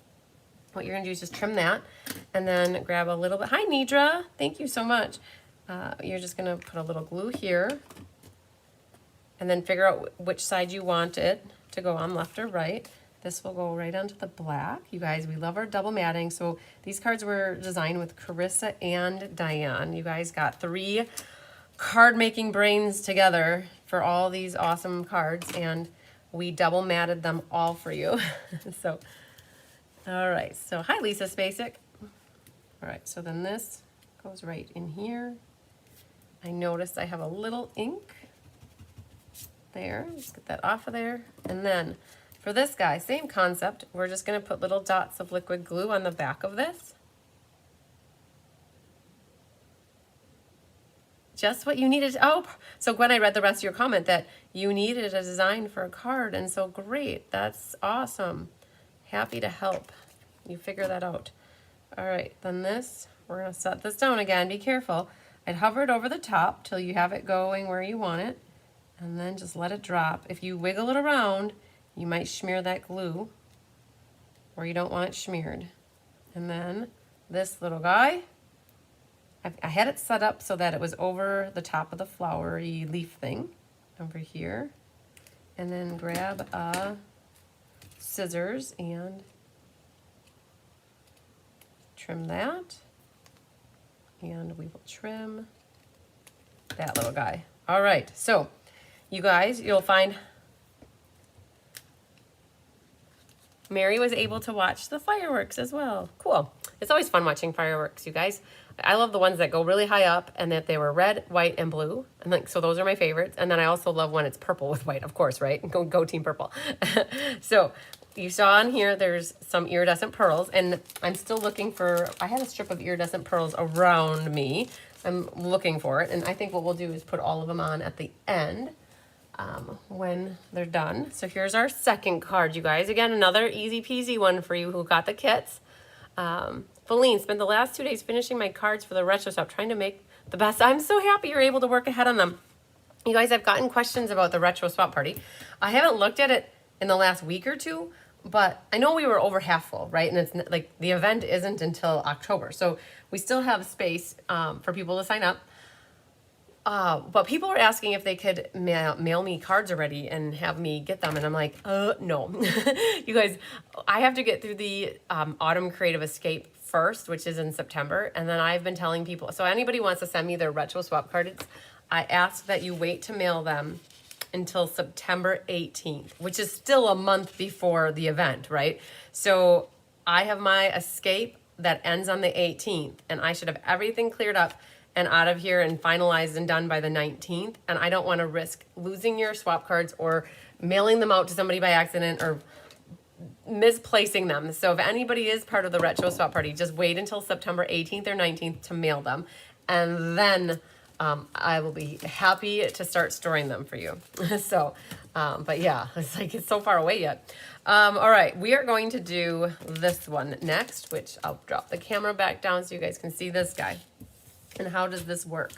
what you're gonna do is just trim that and then grab a little bit. Hi, Nidra, thank you so much. You're just gonna put a little glue here and then figure out which side you want it to go on, left or right. This will go right onto the black. You guys, we love our double matting. So these cards were designed with Carissa and Diane. You guys got 3 card making brains together for all these awesome cards, and we double matted them all for you. So, all right. So hi, Lisa Spacek. All right. So then this goes right in here. I noticed I have a little ink there. Let's get that off of there. And then for this guy, same concept. We're just going to put little dots of liquid glue on the back of this. Just what you needed. Oh, so Gwen, I read the rest of your comment that you needed a design for a card, and so great. That's awesome. Happy to help you figure that out. All right, then this, we're going to set this down again. Be careful. I'd hover it over the top till you have it going where you want it, and then just let it drop. If you wiggle it around, you might smear that glue, or you don't want it smeared. And then this little guy, I had it set up so that it was over the top of the flowery leaf thing over here. And then grab scissors and trim that. And we will trim that little guy. All right, so you guys, you'll find Mary was able to watch the fireworks as well. Cool. It's always fun watching fireworks, you guys. I love the ones that go really high up and that they were red, white, and blue. And like, so those are my favorites. And then I also love when it's purple with white, of course, right? Go Team Purple. So you saw on here, there's some iridescent pearls, and I'm still looking for, I had a strip of iridescent pearls around me. I'm looking for it. And I think what we'll do is put all of them on at the end when they're done. So here's our second card, you guys. Again, another easy peasy one for you who got the kits. Feline, spent the last 2 days finishing my cards for the retro shop, trying to make the best. I'm so happy you're able to work ahead on them. You guys, I've gotten questions about the retro swap party. I haven't looked at it in the last week or two, but I know we were over half full, right? And it's like the event isn't until October. So we still have space for people to sign up. But people were asking if they could mail me cards already and have me get them. And I'm like, no. You guys, I have to get through the Autumn Creative Escape first, which is in September. And then I've been telling people, so anybody wants to send me their retro swap cards, I ask that you wait to mail them until September 18th, which is still a month before the event, right? So I have my escape that ends on the 18th, and I should have everything cleared up and out of here and finalized and done by the 19th. And I don't want to risk losing your swap cards or mailing them out to somebody by accident or misplacing them. So if anybody is part of the retro swap party, just wait until September 18th or 19th to mail them. And then I will be happy to start storing them for you. So But yeah, it's like it's so far away yet. All right, we are going to do this one next, which I'll drop the camera back down so you guys can see this guy. And how does this work?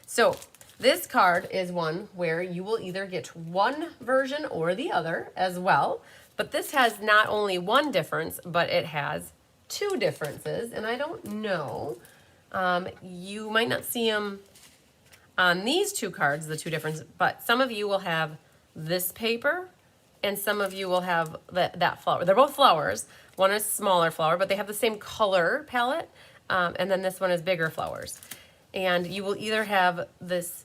So this card is one where you will either get one version or the other as well. But this has not only one difference, but it has two differences. And I don't know, you might not see them on these two cards, the two differences, but some of you will have this paper and some of you will have that flower. They're both flowers. One is smaller flower, but they have the same color palette. And then this one is bigger flowers. And you will either have this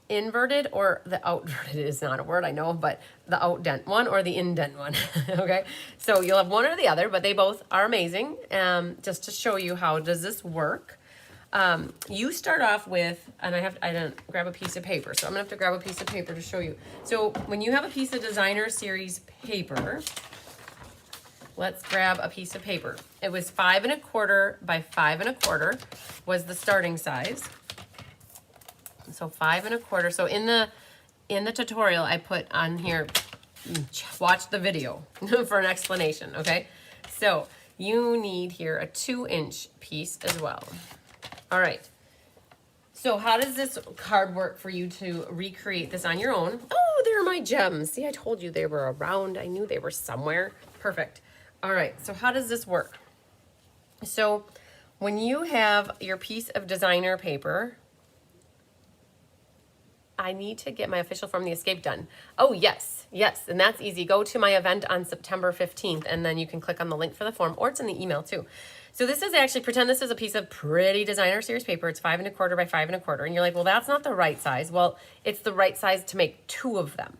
inverted or the outverted is not a word, I know, but the outdent one or the indent one, okay? So you'll have one or the other, but they both are amazing. Just to show you how does this work. You start off with, and I didn't grab a piece of paper, so I'm gonna have to grab a piece of paper to show you. So when you have a piece of designer series paper, let's grab a piece of paper. It was 5 1/4 by 5 1/4 was the starting size. So 5 1/4. So in the tutorial, I put on here, watch the video for an explanation, okay? So you need here a 2-inch piece as well. All right. So how does this card work for you to recreate this on your own? Oh, there are my gems. See, I told you they were around. I knew they were somewhere. Perfect. All right. So how does this work? So when you have your piece of designer paper, I need to get my official form, the escape, done. Oh, yes, yes, and that's easy. Go to my event on September 15th, and then you can click on the link for the form, or it's in the email too. So this is actually, pretend this is a piece of pretty designer series paper. It's 5 1/4 by 5 1/4, and you're like, well, that's not the right size. Well, it's the right size to make 2 of them,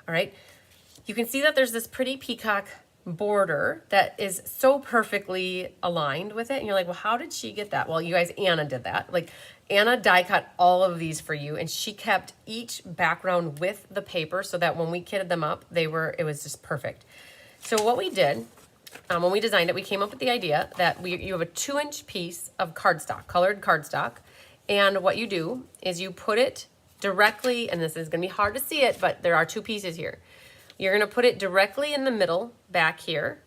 all right? You can see that there's this pretty peacock border that is so perfectly aligned with it, and you're like, well, how did she get that? Well, you guys, Anna did that. Like, Anna die cut all of these for you, and she kept each background with the paper so that when we kitted them up, it was just perfect. So what we did, when we designed it, we came up with the idea that you have a 2-inch piece of cardstock, colored cardstock, and what you do is you put it directly, and this is gonna be hard to see it, but there are 2 pieces here. You're gonna put it directly in the middle back here,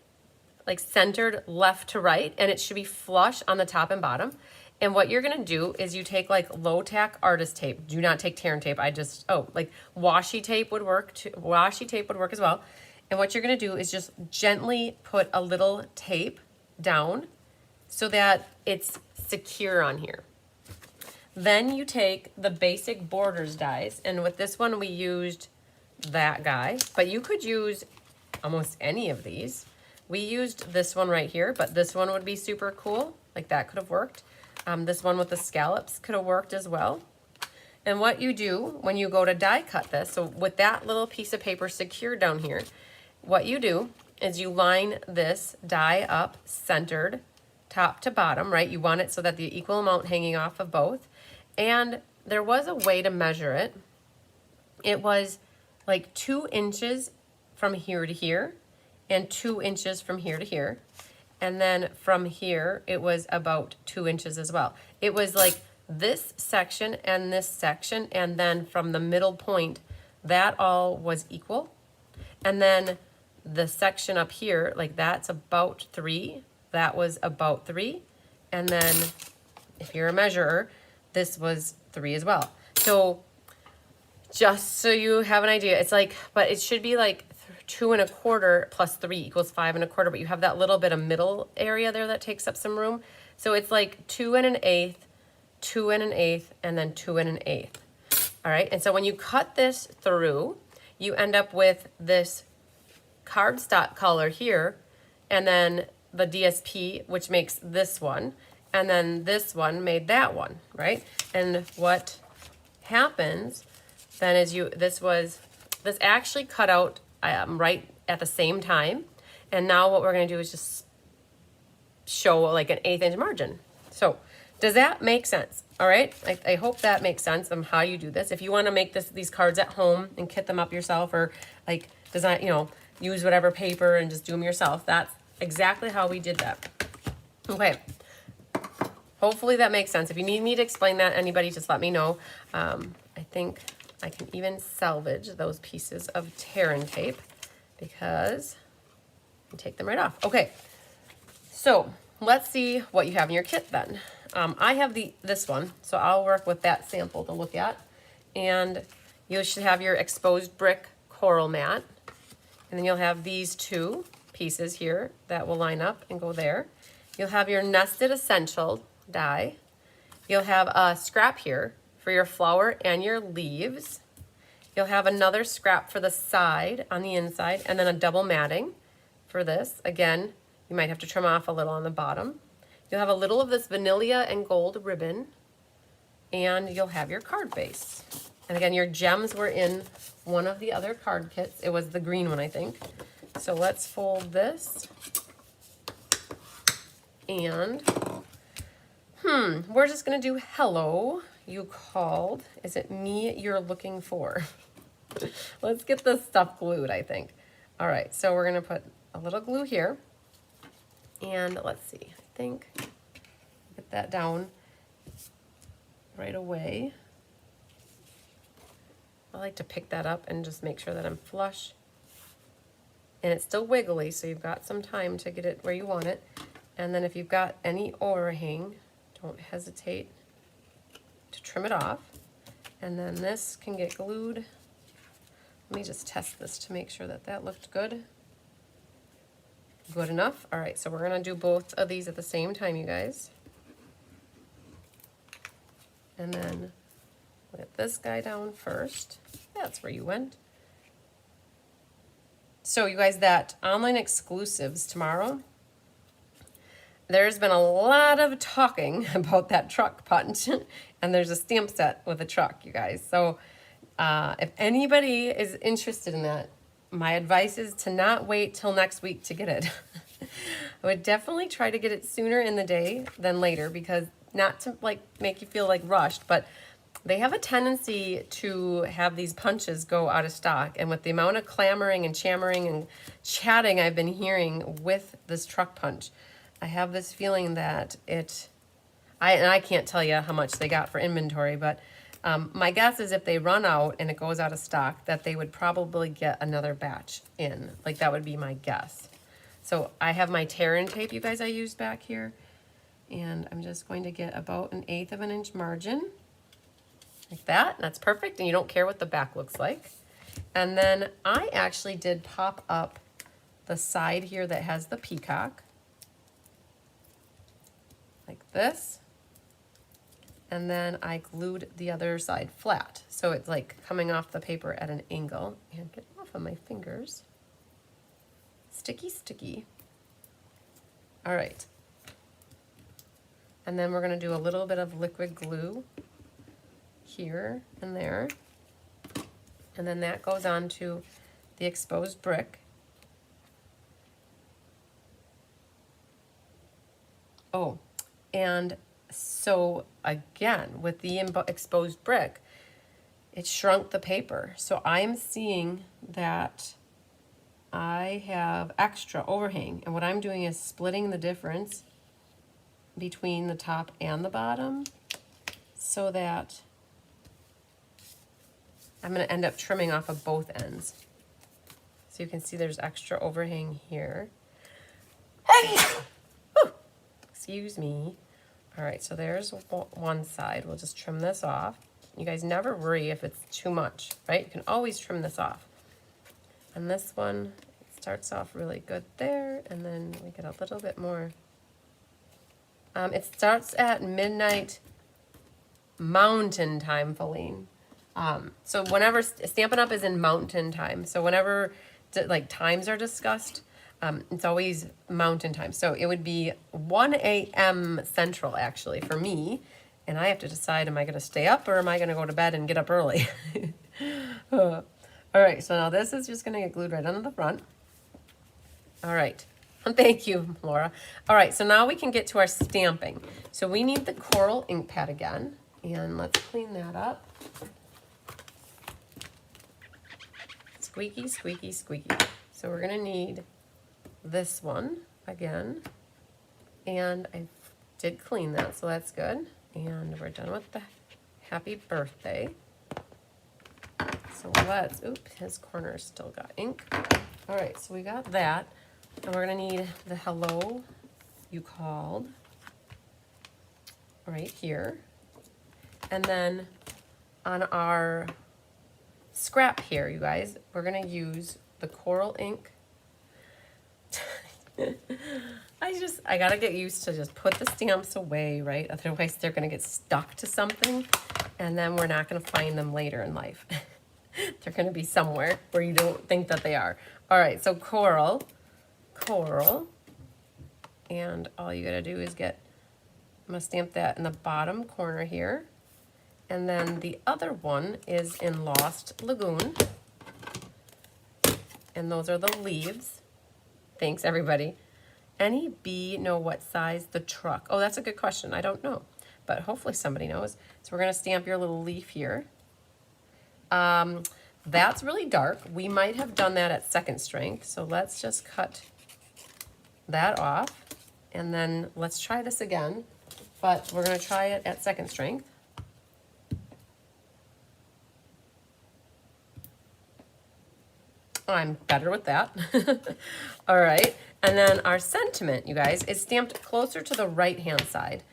like centered left to right, and it should be flush on the top and bottom. And what you're gonna do is you take like low tack artist tape. Do not take tear and tape. Like washi tape would work too. Washi tape would work as well. And what you're gonna do is just gently put a little tape down so that it's secure on here. Then you take the basic borders dies, and with this one we used that guy, but you could use almost any of these. We used this one right here, but this one would be super cool. Like that could have worked. This one with the scallops could have worked as well. And what you do when you go to die cut this, so with that little piece of paper secured down here, what you do is you line this die up centered top to bottom, right? You want it so that the equal amount hanging off of both. And there was a way to measure it. It was like 2 inches from here to here and 2 inches from here to here. And then from here, it was about 2 inches as well. It was like this section and this section, and then from the middle point, that all was equal. And then the section up here, like that's about 3, that was about 3. And then if you're a measurer, this was 3 as well. So just so you have an idea, it's like, but it should be like 2 1/4 plus 3 equals 5 1/4, but you have that little bit of middle area there that takes up some room. So it's like 2 1/8, 2 1/8, and then 2 1/8. All right, and so when you cut this through, you end up with this cardstock color here, and then the DSP, which makes this one, and then this one made that one, right? And what happens then is this actually cut out right at the same time. And now what we're gonna do is just show like an 1/8 inch margin. So does that make sense? All right, I hope that makes sense on how you do this. If you wanna make these cards at home and kit them up yourself, or like design, use whatever paper and just do them yourself, that's exactly how we did that. Okay, hopefully that makes sense. If you need me to explain that, anybody just let me know. I think I can even salvage those pieces of tear and tape because you take them right off. Okay, so let's see what you have in your kit then. I have this one, so I'll work with that sample to look at. And you should have your exposed brick coral mat. And then you'll have these two pieces here that will line up and go there. You'll have your nested essential die. You'll have a scrap here for your flower and your leaves. You'll have another scrap for the side on the inside, and then a double matting for this. Again, you might have to trim off a little on the bottom. You'll have a little of this vanilla and gold ribbon, and you'll have your card base. And again, your gems were in one of the other card kits. It was the green one, I think. So let's fold this. And, we're just gonna do hello, you called. Is it me you're looking for? Let's get this stuff glued, I think. All right, so we're gonna put a little glue here. And let's see, I think, get that down right away. I like to pick that up and just make sure that I'm flush. And it's still wiggly, so you've got some time to get it where you want it. And then if you've got any overhang, don't hesitate to trim it off. And then this can get glued. Let me just test this to make sure that that looked good. Good enough. All right, so we're gonna do both of these at the same time, you guys. And then get this guy down first. That's where you went. So you guys, that online exclusives tomorrow, there's been a lot of talking about that truck punch, and there's a stamp set with a truck, you guys. So if anybody is interested in that, my advice is to not wait till next week to get it. I would definitely try to get it sooner in the day than later, because not to like make you feel like rushed, but they have a tendency to have these punches go out of stock. And with the amount of clamoring and chammering and chatting I've been hearing with this truck punch, I have this feeling that I can't tell you how much they got for inventory, but my guess is if they run out and it goes out of stock, that they would probably get another batch in. Like, that would be my guess. So I have my tear and tape, you guys, I used back here. And I'm just going to get about 1/8 of an inch margin. Like that. That's perfect. And you don't care what the back looks like. And then I actually did pop up the side here that has the peacock. Like this. And then I glued the other side flat. So it's like coming off the paper at an angle. And get off of my fingers. Sticky, sticky. All right. And then we're going to do a little bit of liquid glue here and there. And then that goes on to the exposed brick. Oh, and so again, with the exposed brick, it shrunk the paper. So I'm seeing that I have extra overhang. And what I'm doing is splitting the difference between the top and the bottom so that I'm going to end up trimming off of both ends. So you can see there's extra overhang here. Excuse me. All right, so there's one side. We'll just trim this off. You guys never worry if it's too much, right? You can always trim this off. And this one starts off really good there, and then we get a little bit more. It starts at midnight mountain time, Feline. So whenever Stampin' Up! Is in mountain time, so whenever like times are discussed, it's always mountain time. So it would be 1 a.m. Central, actually, for me. And I have to decide, am I going to stay up or am I going to go to bed and get up early? All right, so now this is just going to get glued right onto the front. All right. Thank you, Laura. All right, so now we can get to our stamping. So we need the coral ink pad again. And let's clean that up. Squeaky, squeaky, squeaky. So we're going to need this one again, and I did clean that, so that's good. And we're done with the happy birthday. So let's, oops, his corner's still got ink. All right, so we got that. And we're gonna need the hello you called right here. And then on our scrap here, you guys, we're gonna use the coral ink. I gotta get used to just put the stamps away, right? Otherwise they're gonna get stuck to something and then we're not gonna find them later in life. They're gonna be somewhere where you don't think that they are. All right, so coral, and all you gotta do is I'm gonna stamp that in the bottom corner here. And then the other one is in Lost Lagoon. And those are the leaves. Thanks, everybody. Any bee know what size the truck? Oh, that's a good question. I don't know, but hopefully somebody knows. So we're gonna stamp your little leaf here. That's really dark. We might have done that at second strength. So let's just cut that off. And then let's try this again, but we're gonna try it at second strength. I'm better with that. All right, and then our sentiment, you guys, is stamped closer to the right-hand side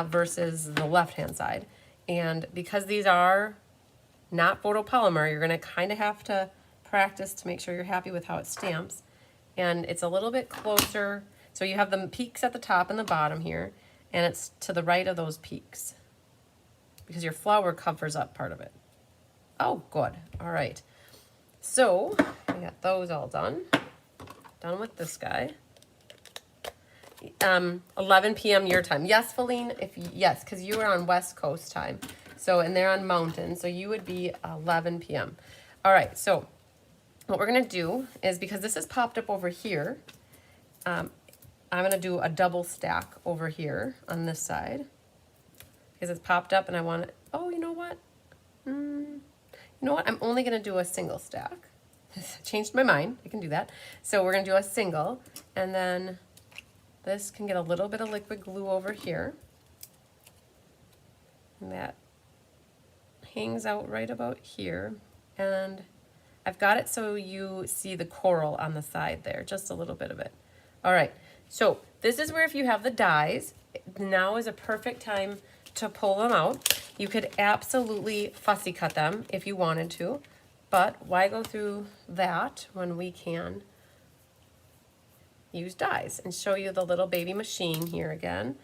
versus the left-hand side. And because these are not photopolymer, you're gonna kind of have to practice to make sure you're happy with how it stamps. And it's a little bit closer. So you have the peaks at the top and the bottom here, and it's to the right of those peaks because your flower covers up part of it. Oh, good, all right. So we got those all done. Done with this guy. 11 p.m. your time. Yes, Feline, yes, because you are on West Coast time. So, and they're on Mountain, so you would be 11 p.m. All right, so what we're gonna do is, because this is popped up over here, I'm gonna do a double stack over here on this side because it's popped up and I want it, oh, you know what? You know what? I'm only going to do a single stack. Changed my mind. I can do that. So we're going to do a single, and then this can get a little bit of liquid glue over here. And that hangs out right about here. And I've got it so you see the coral on the side there, just a little bit of it. All right. So this is where, if you have the dies, now is a perfect time to pull them out. You could absolutely fussy cut them if you wanted to, but why go through that when we can use dies and show you the little baby machine here again.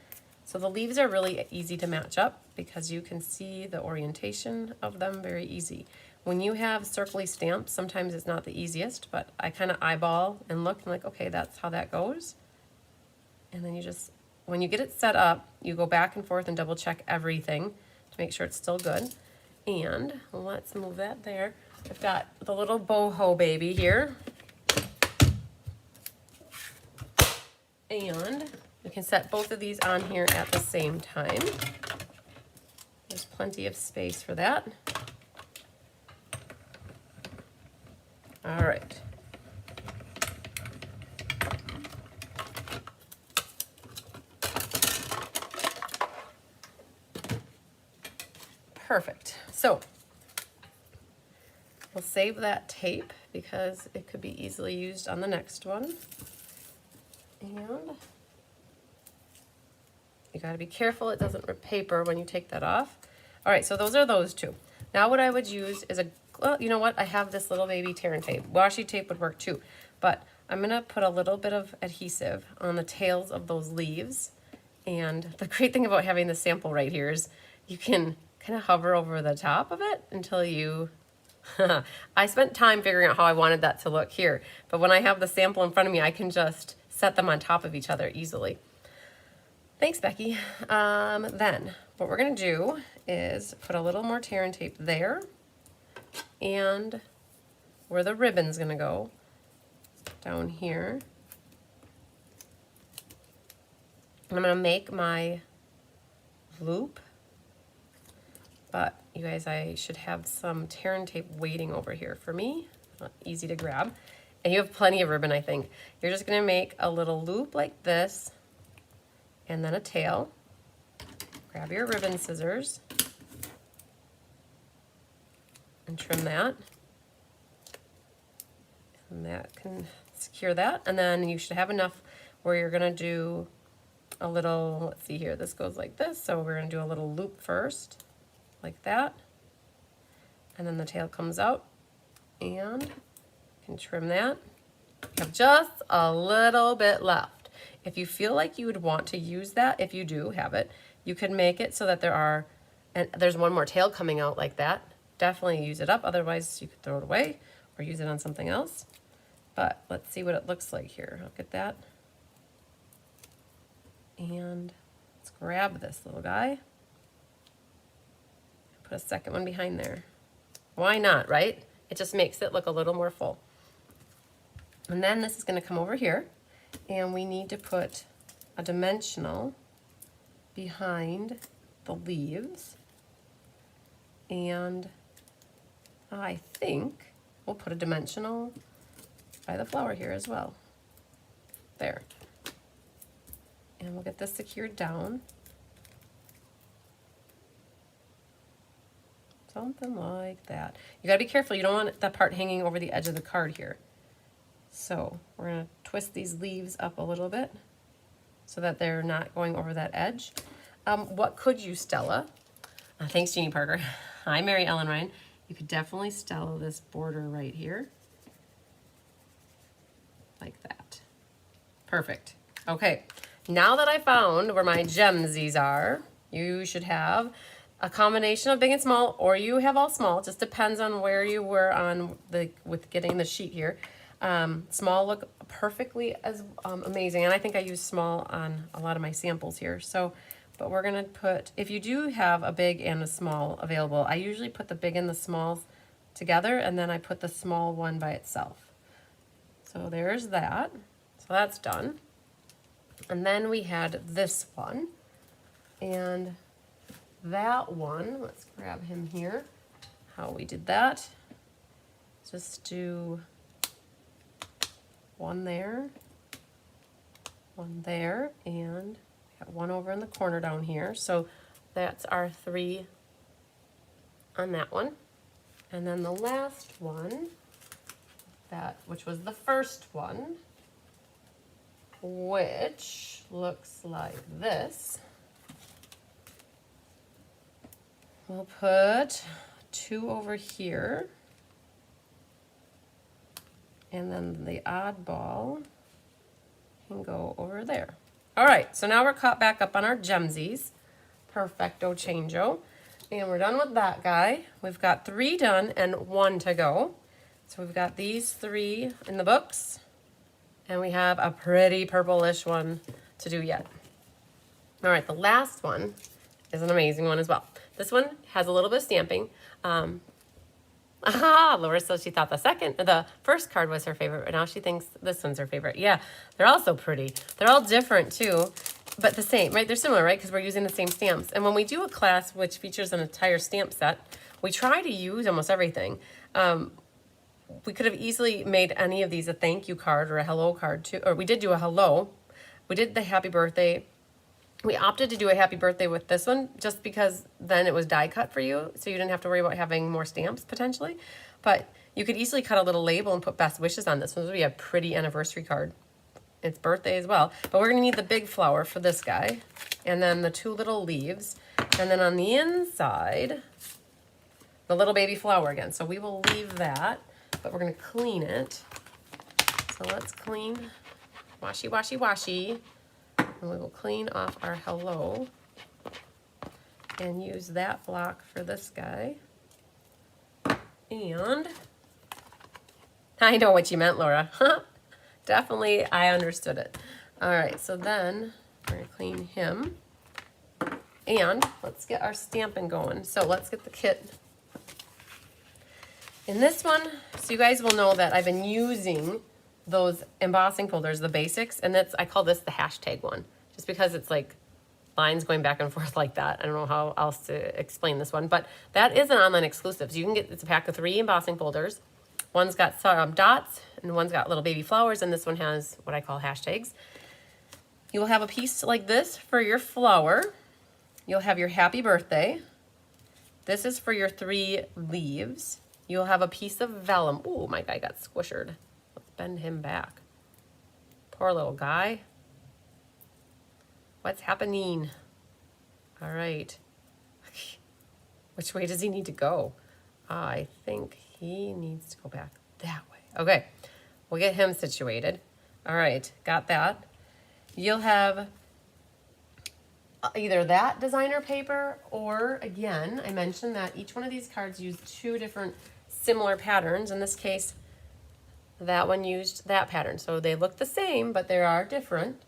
So the leaves are really easy to match up because you can see the orientation of them very easy. When you have circly stamps, sometimes it's not the easiest, but I kind of eyeball and look and like, okay, that's how that goes. And then you just, when you get it set up, you go back and forth and double check everything to make sure it's still good. And let's move that there. I've got the little boho baby here. And we can set both of these on here at the same time. There's plenty of space for that. All right. Perfect. So we'll save that tape because it could be easily used on the next one. And you got to be careful it doesn't rip paper when you take that off. All right, so those are those two. Now what I would use is well, you know what? I have this little baby tear and tape. Washi tape would work too, but I'm gonna put a little bit of adhesive on the tails of those leaves. And the great thing about having the sample right here is you can kind of hover over the top of it until you, I spent time figuring out how I wanted that to look here, but when I have the sample in front of me, I can just set them on top of each other easily. Thanks, Becky. Then what we're gonna do is put a little more tear and tape there, and where the ribbon's gonna go, down here. And I'm gonna make my loop, but you guys, I should have some tear and tape waiting over here for me. Easy to grab. And you have plenty of ribbon, I think. You're just gonna make a little loop like this, and then a tail. Grab your ribbon scissors and trim that. And that can secure that. And then you should have enough where you're gonna do a little, let's see here, this goes like this. So we're gonna do a little loop first, like that. And then the tail comes out, and you can trim that. You have just a little bit left. If you feel like you would want to use that, if you do have it, you could make it so that there's one more tail coming out like that. Definitely use it up, otherwise you could throw it away or use it on something else. But let's see what it looks like here. Look at that. And let's grab this little guy. Put a second one behind there. Why not, right? It just makes it look a little more full. And then this is going to come over here, and we need to put a dimensional behind the leaves. And I think we'll put a dimensional by the flower here as well. There. And we'll get this secured down. Something like that. You gotta be careful, you don't want that part hanging over the edge of the card here. So we're gonna twist these leaves up a little bit so that they're not going over that edge. What could you Stella? Thanks, Jeannie Parker. Hi, Mary Ellen Ryan. You could definitely Stella this border right here. Like that. Perfect. Okay, now that I found where my gemsies are, you should have a combination of big and small, or you have all small. It just depends on where you were on with getting the sheet here. Small look perfectly as amazing, and I think I use small on a lot of my samples here. So, but we're gonna put, if you do have a big and a small available, I usually put the big and the small together, and then I put the small one by itself. So there's that. So that's done. And then we had this one, and that one, let's grab him here, how we did that. Just do one there, and we got one over in the corner down here. So that's our 3 on that one. And then the last one, which was the first one, which looks like this. We'll put 2 over here, and then the oddball can go over there. All right, so now we're caught back up on our gemsies. Perfecto changeo. And we're done with that guy. We've got 3 done and 1 to go. So we've got these 3 in the books, and we have a pretty purplish one to do yet. All right, the last one is an amazing one as well. This one has a little bit of stamping. Laura says she thought the first card was her favorite, but now she thinks this one's her favorite. Yeah, they're all so pretty. They're all different too, but the same, right? They're similar, right? Because we're using the same stamps. And when we do a class which features an entire stamp set, we try to use almost everything. We could have easily made any of these a thank you card or a hello card too, or we did do a hello. We did the happy birthday. We opted to do a happy birthday with this one just because then it was die cut for you, so you didn't have to worry about having more stamps potentially. But you could easily cut a little label and put best wishes on this one. This would be a pretty anniversary card. It's birthday as well. But we're gonna need the big flower for this guy, and then the 2 little leaves, and then on the inside, the little baby flower again. So we will leave that, but we're gonna clean it. So let's clean, washy, washy, washy. And we will clean off our hello and use that block for this guy. And I know what you meant, Laura. Definitely, I understood it. All right, so then we're gonna clean him. And let's get our stamping going. So let's get the kit. In this one, so you guys will know that I've been using those embossing folders, the basics, and I call this the hashtag one, just because it's like lines going back and forth like that. I don't know how else to explain this one, but that is an online exclusive. So you can get, it's a pack of 3 embossing folders. One's got some dots, and one's got little baby flowers, and this one has what I call hashtags. You will have a piece like this for your flower. You'll have your happy birthday. This is for your 3 leaves. You'll have a piece of vellum. Ooh, my guy got squished. Let's bend him back. Poor little guy. What's happening? All right. Which way does he need to go? I think he needs to go back that way. Okay, we'll get him situated. All right, got that. You'll have either that designer paper or, again, I mentioned that each one of these cards used 2 different similar patterns. In this case, that one used that pattern. So they look the same, but they are different.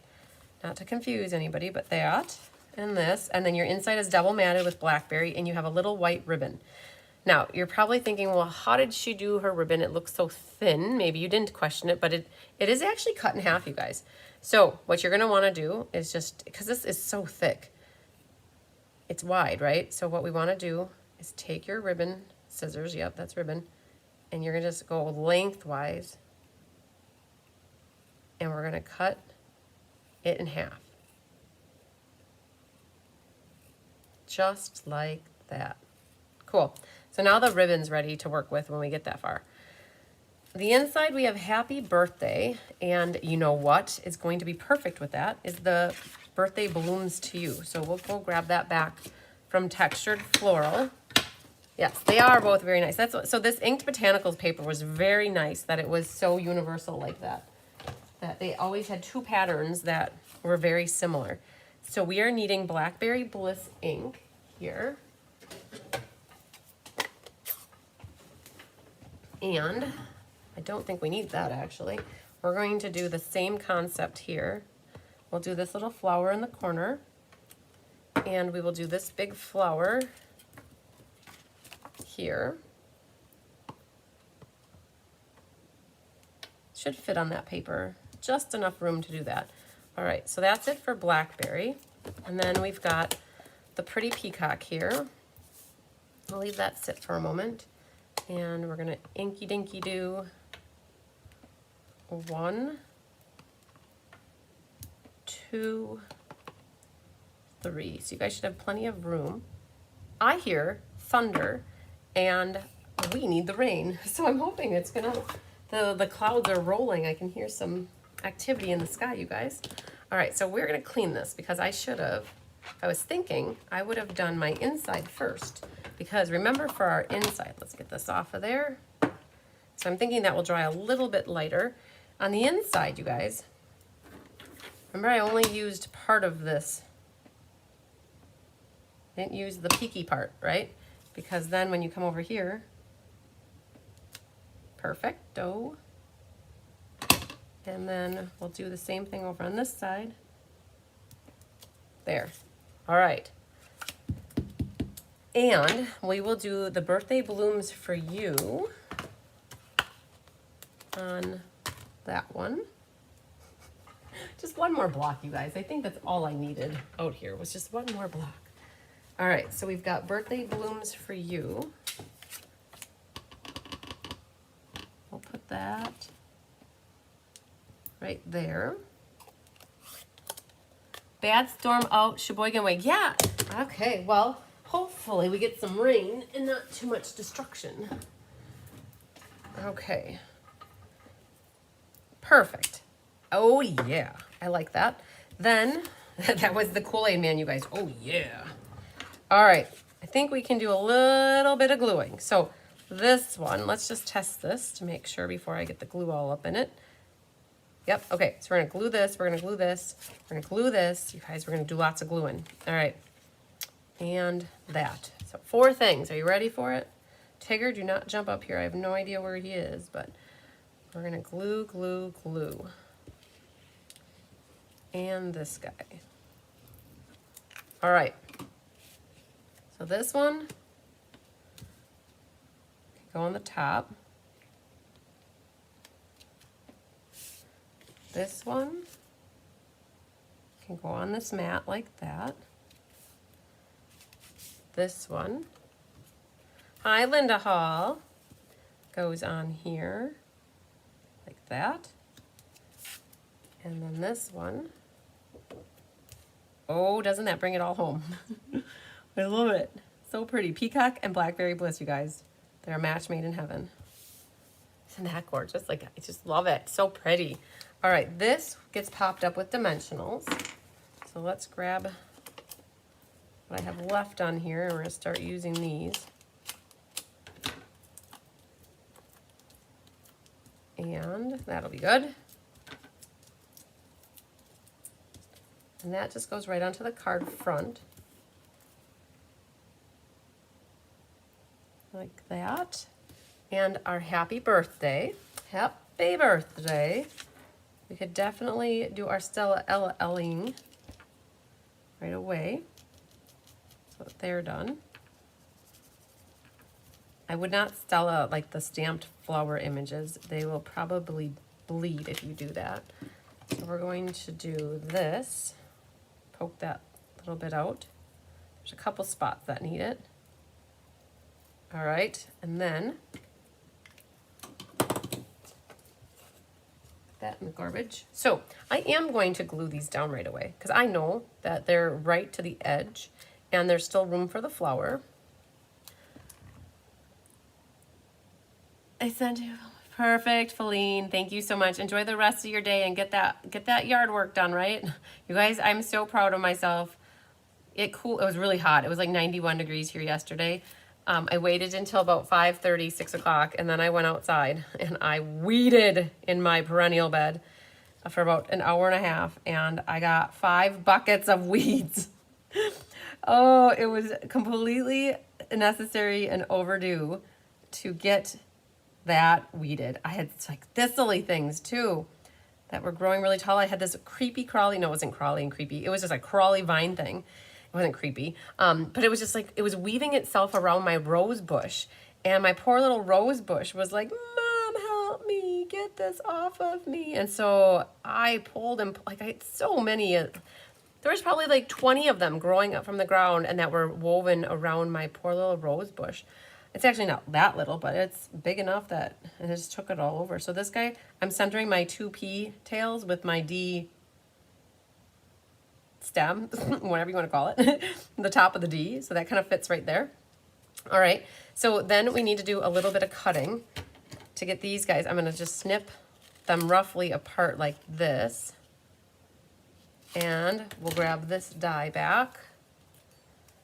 Not to confuse anybody, but that and this. And then your inside is double matted with blackberry, and you have a little white ribbon. Now, you're probably thinking, well, how did she do her ribbon? It looks so thin. Maybe you didn't question it, but it is actually cut in half, you guys. So what you're going to want to do is just, because this is so thick, it's wide, right? So what we want to do is take your ribbon, scissors, yep, that's ribbon, and you're going to just go lengthwise, and we're going to cut it in half. Just like that. Cool. So now the ribbon's ready to work with when we get that far. The inside, we have happy birthday, and you know what is going to be perfect with that is the birthday balloons to you. So we'll go grab that back from Textured Floral. Yes, they are both very nice. So this Inked Botanicals paper was very nice that it was so universal like that. That they always had 2 patterns that were very similar. So we are needing Blackberry Bliss ink here. And I don't think we need that actually. We're going to do the same concept here. We'll do this little flower in the corner, and we will do this big flower here. Should fit on that paper, just enough room to do that. All right, so that's it for Blackberry. And then we've got the pretty peacock here. I'll leave that sit for a moment. And we're gonna inky dinky do 1, 2, 3. So you guys should have plenty of room. I hear thunder and we need the rain. So I'm hoping it's gonna, the clouds are rolling. I can hear some activity in the sky, you guys. All right, so we're gonna clean this because I should have, I was thinking I would have done my inside first. Because remember, for our inside, let's get this off of there. So I'm thinking that will dry a little bit lighter. On the inside, you guys, remember I only used part of this. I didn't use the peaky part, right? Because then when you come over here, perfecto. And then we'll do the same thing over on this side. There. All right. And we will do the birthday blooms for you on that one. Just one more block, you guys. I think that's all I needed out here was just one more block. All right, so we've got birthday blooms for you. We'll put that right there. Bad storm out, Sheboygan way. Yeah, okay, well, hopefully we get some rain and not too much destruction. Okay. Perfect. Oh yeah, I like that. Then, that was the Kool-Aid man, you guys. Oh yeah. All right, I think we can do a little bit of gluing. So this one, let's just test this to make sure before I get the glue all up in it. Yep, okay, so we're gonna glue this, we're gonna glue this, we're gonna glue this. You guys, we're gonna do lots of gluing. All right, and that. So 4 things, are you ready for it? Tigger, do not jump up here. I have no idea where he is, but we're gonna glue, glue, glue. And this guy. All right, so this one can go on the top. This one can go on this mat like that. This one, hi Linda Hall, goes on here like that. And then this one, oh, doesn't that bring it all home? I love it. So pretty. Peacock and Blackberry Bliss, you guys. They're a match made in heaven. Isn't that gorgeous? Like, I just love it. So pretty. All right, this gets popped up with dimensionals. So let's grab what I have left on here, and we're gonna start using these. And that'll be good. And that just goes right onto the card front. Like that. And our happy birthday. Happy birthday. We could definitely do our sale-a-bration right away. So they're done. I would not Stella like the stamped flower images. They will probably bleed if you do that. So we're going to do this. Poke that little bit out. There's a couple spots that need it. All right, and then put that in the garbage. So I am going to glue these down right away because I know that they're right to the edge and there's still room for the flower. I sent you. Perfect, Feline. Thank you so much. Enjoy the rest of your day and get that yard work done, right? You guys, I'm so proud of myself. It was really hot. It was like 91 degrees here yesterday. I waited until about 5:30, 6 o'clock, and then I went outside and I weeded in my perennial bed for about an hour and a half, and I got 5 buckets of weeds. Oh, it was completely necessary and overdue to get that weeded. I had like thistly things too that were growing really tall. I had this creepy crawly, no, it wasn't crawly and creepy. It was just a crawly vine thing. It wasn't creepy, but it was just like, it was weaving itself around my rose bush. And my poor little rose bush was like, Mom, help me, get this off of me. And so I pulled and like, I had so many, there was probably like 20 of them growing up from the ground and that were woven around my poor little rose bush. It's actually not that little, but it's big enough that it just took it all over. So this guy, I'm centering my 2P tails with my D stem, whatever you want to call it, the top of the D. So that kind of fits right there. All right, so then we need to do a little bit of cutting to get these guys. I'm going to just snip them roughly apart like this. And we'll grab this die back.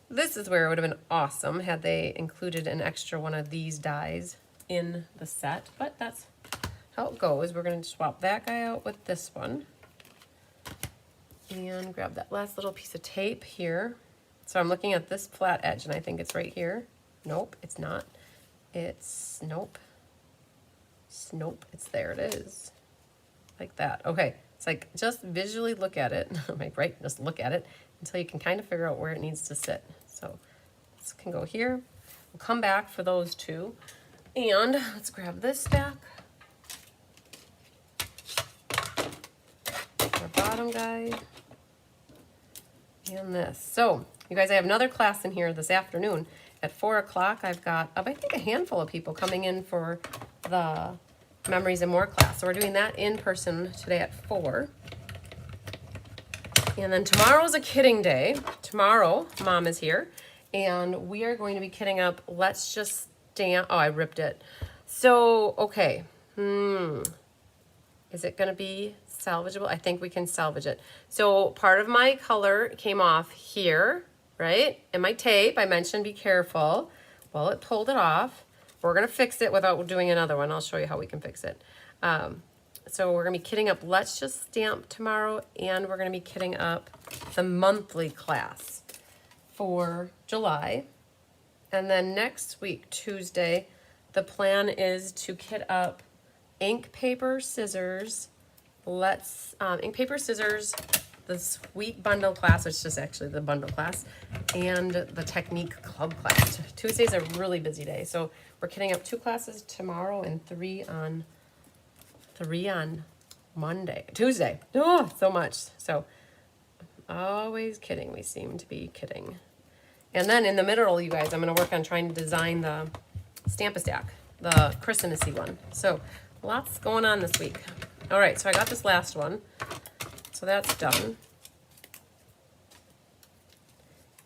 This is where it would have been awesome had they included an extra one of these dies in the set, but that's how it goes. We're going to swap that guy out with this one and grab that last little piece of tape here. So I'm looking at this flat edge and I think it's right here. Nope, it's not. It's, nope. Nope, it's there, it is. Like that. Okay, it's like just visually look at it. Like, right, just look at it until you can kind of figure out where it needs to sit. So this can go here. We'll come back for those two. And let's grab this back. Our bottom guy. And this. So you guys, I have another class in here this afternoon at 4 o'clock. I've got, I think, a handful of people coming in for the Memories and More class. So we're doing that in person today at 4. And then tomorrow's a kidding day. Tomorrow, Mom is here, and we are going to be kidding up. Let's just stamp. Oh, I ripped it. So, okay. Is it going to be salvageable? I think we can salvage it. So part of my color came off here, right? And my tape, I mentioned be careful. Well, it pulled it off. We're going to fix it without doing another one. I'll show you how we can fix it. So we're going to be kidding up Let's Just Stamp tomorrow, and we're going to be kidding up the monthly class for July. And then next week, Tuesday, the plan is to kit up ink, paper, scissors. Ink, paper, scissors, the Sweet Bundle class, which is just actually the bundle class, and the Technique Club class. Tuesday's a really busy day, so we're kitting up 2 classes tomorrow and 3 on Tuesday. Oh, so much. So always kidding. We seem to be kidding. And then in the middle, you guys, I'm going to work on trying to design the Stamp-a-Stack, the Christmassy one. So lots going on this week. All right, so I got this last one. So that's done.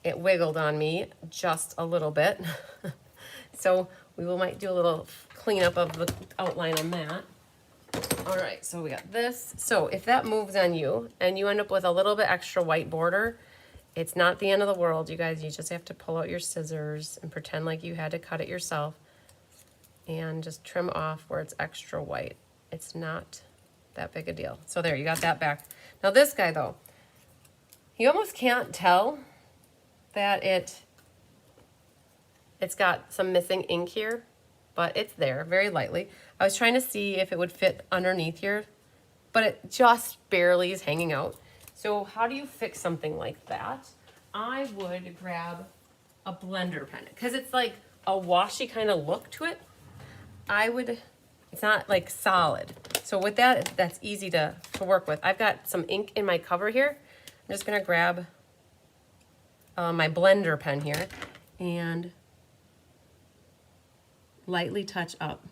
It wiggled on me just a little bit. So we might do a little cleanup of the outline on that. All right, so we got this. So if that moves on you and you end up with a little bit extra white border, it's not the end of the world, you guys. You just have to pull out your scissors and pretend like you had to cut it yourself and just trim off where it's extra white. It's not that big a deal. So there, you got that back. Now this guy though, you almost can't tell that it's got some missing ink here, but it's there very lightly. I was trying to see if it would fit underneath here, but it just barely is hanging out. So how do you fix something like that? I would grab a blender pen because it's like a washy kind of look to it. It's not like solid. So with that, that's easy to work with. I've got some ink in my cover here. I'm just gonna grab my blender pen here and lightly touch up.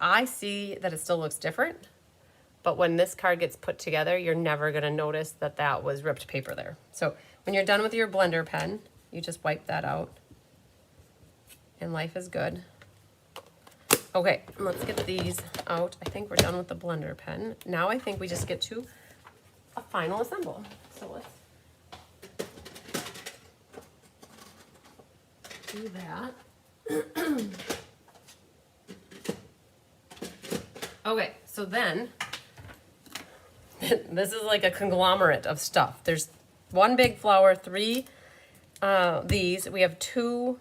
I see that it still looks different, but when this card gets put together, you're never gonna notice that that was ripped paper there. So when you're done with your blender pen, you just wipe that out and life is good. Okay, let's get these out. I think we're done with the blender pen. Now I think we just get to a final assemble. So let's do that. Okay, so then, this is like a conglomerate of stuff. There's one big flower, three these. We have two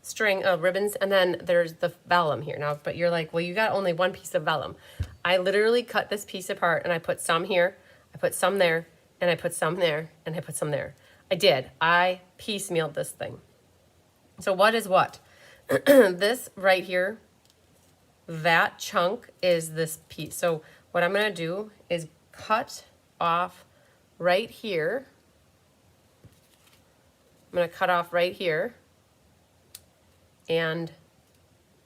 string ribbons, and then there's the vellum here. Now, but you're like, well, you got only one piece of vellum. I literally cut this piece apart, and I put some here, I put some there, and I put some there, and I put some there. I piecemealed this thing. So what is what? This right here, that chunk is this piece. So what I'm gonna do is cut off right here. I'm gonna cut off right here. And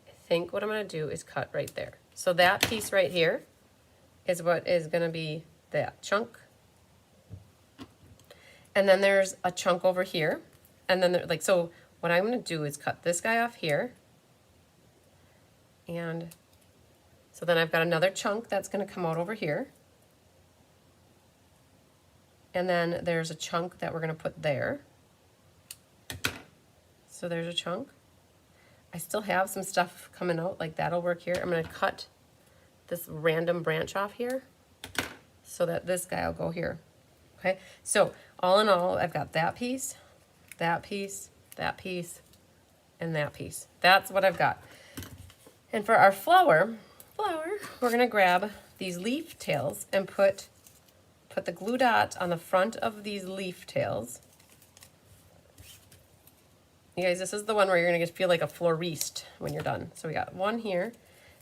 I think what I'm gonna do is cut right there. So that piece right here is what is gonna be that chunk. And then there's a chunk over here. And then so what I'm gonna do is cut this guy off here. And so then I've got another chunk that's gonna come out over here. And then there's a chunk that we're gonna put there. So there's a chunk. I still have some stuff coming out, like that'll work here. I'm gonna cut this random branch off here so that this guy will go here. Okay, so all in all, I've got that piece, that piece, that piece, and that piece. That's what I've got. And for our flower, we're gonna grab these leaf tails and put the glue dot on the front of these leaf tails. You guys, this is the one where you're gonna feel like a floriste when you're done. So we got one here.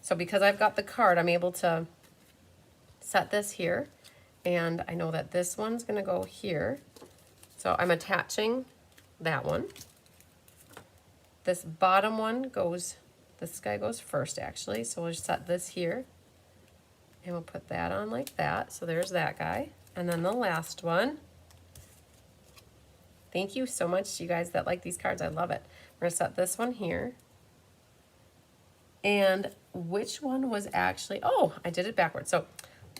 So because I've got the card, I'm able to set this here. And I know that this one's gonna go here. So I'm attaching that one. This bottom one goes, this guy goes first actually. So we'll just set this here. And we'll put that on like that. So there's that guy. And then the last one. Thank you so much, you guys that like these cards. I love it. We're gonna set this one here. And which one was actually, oh, I did it backwards. So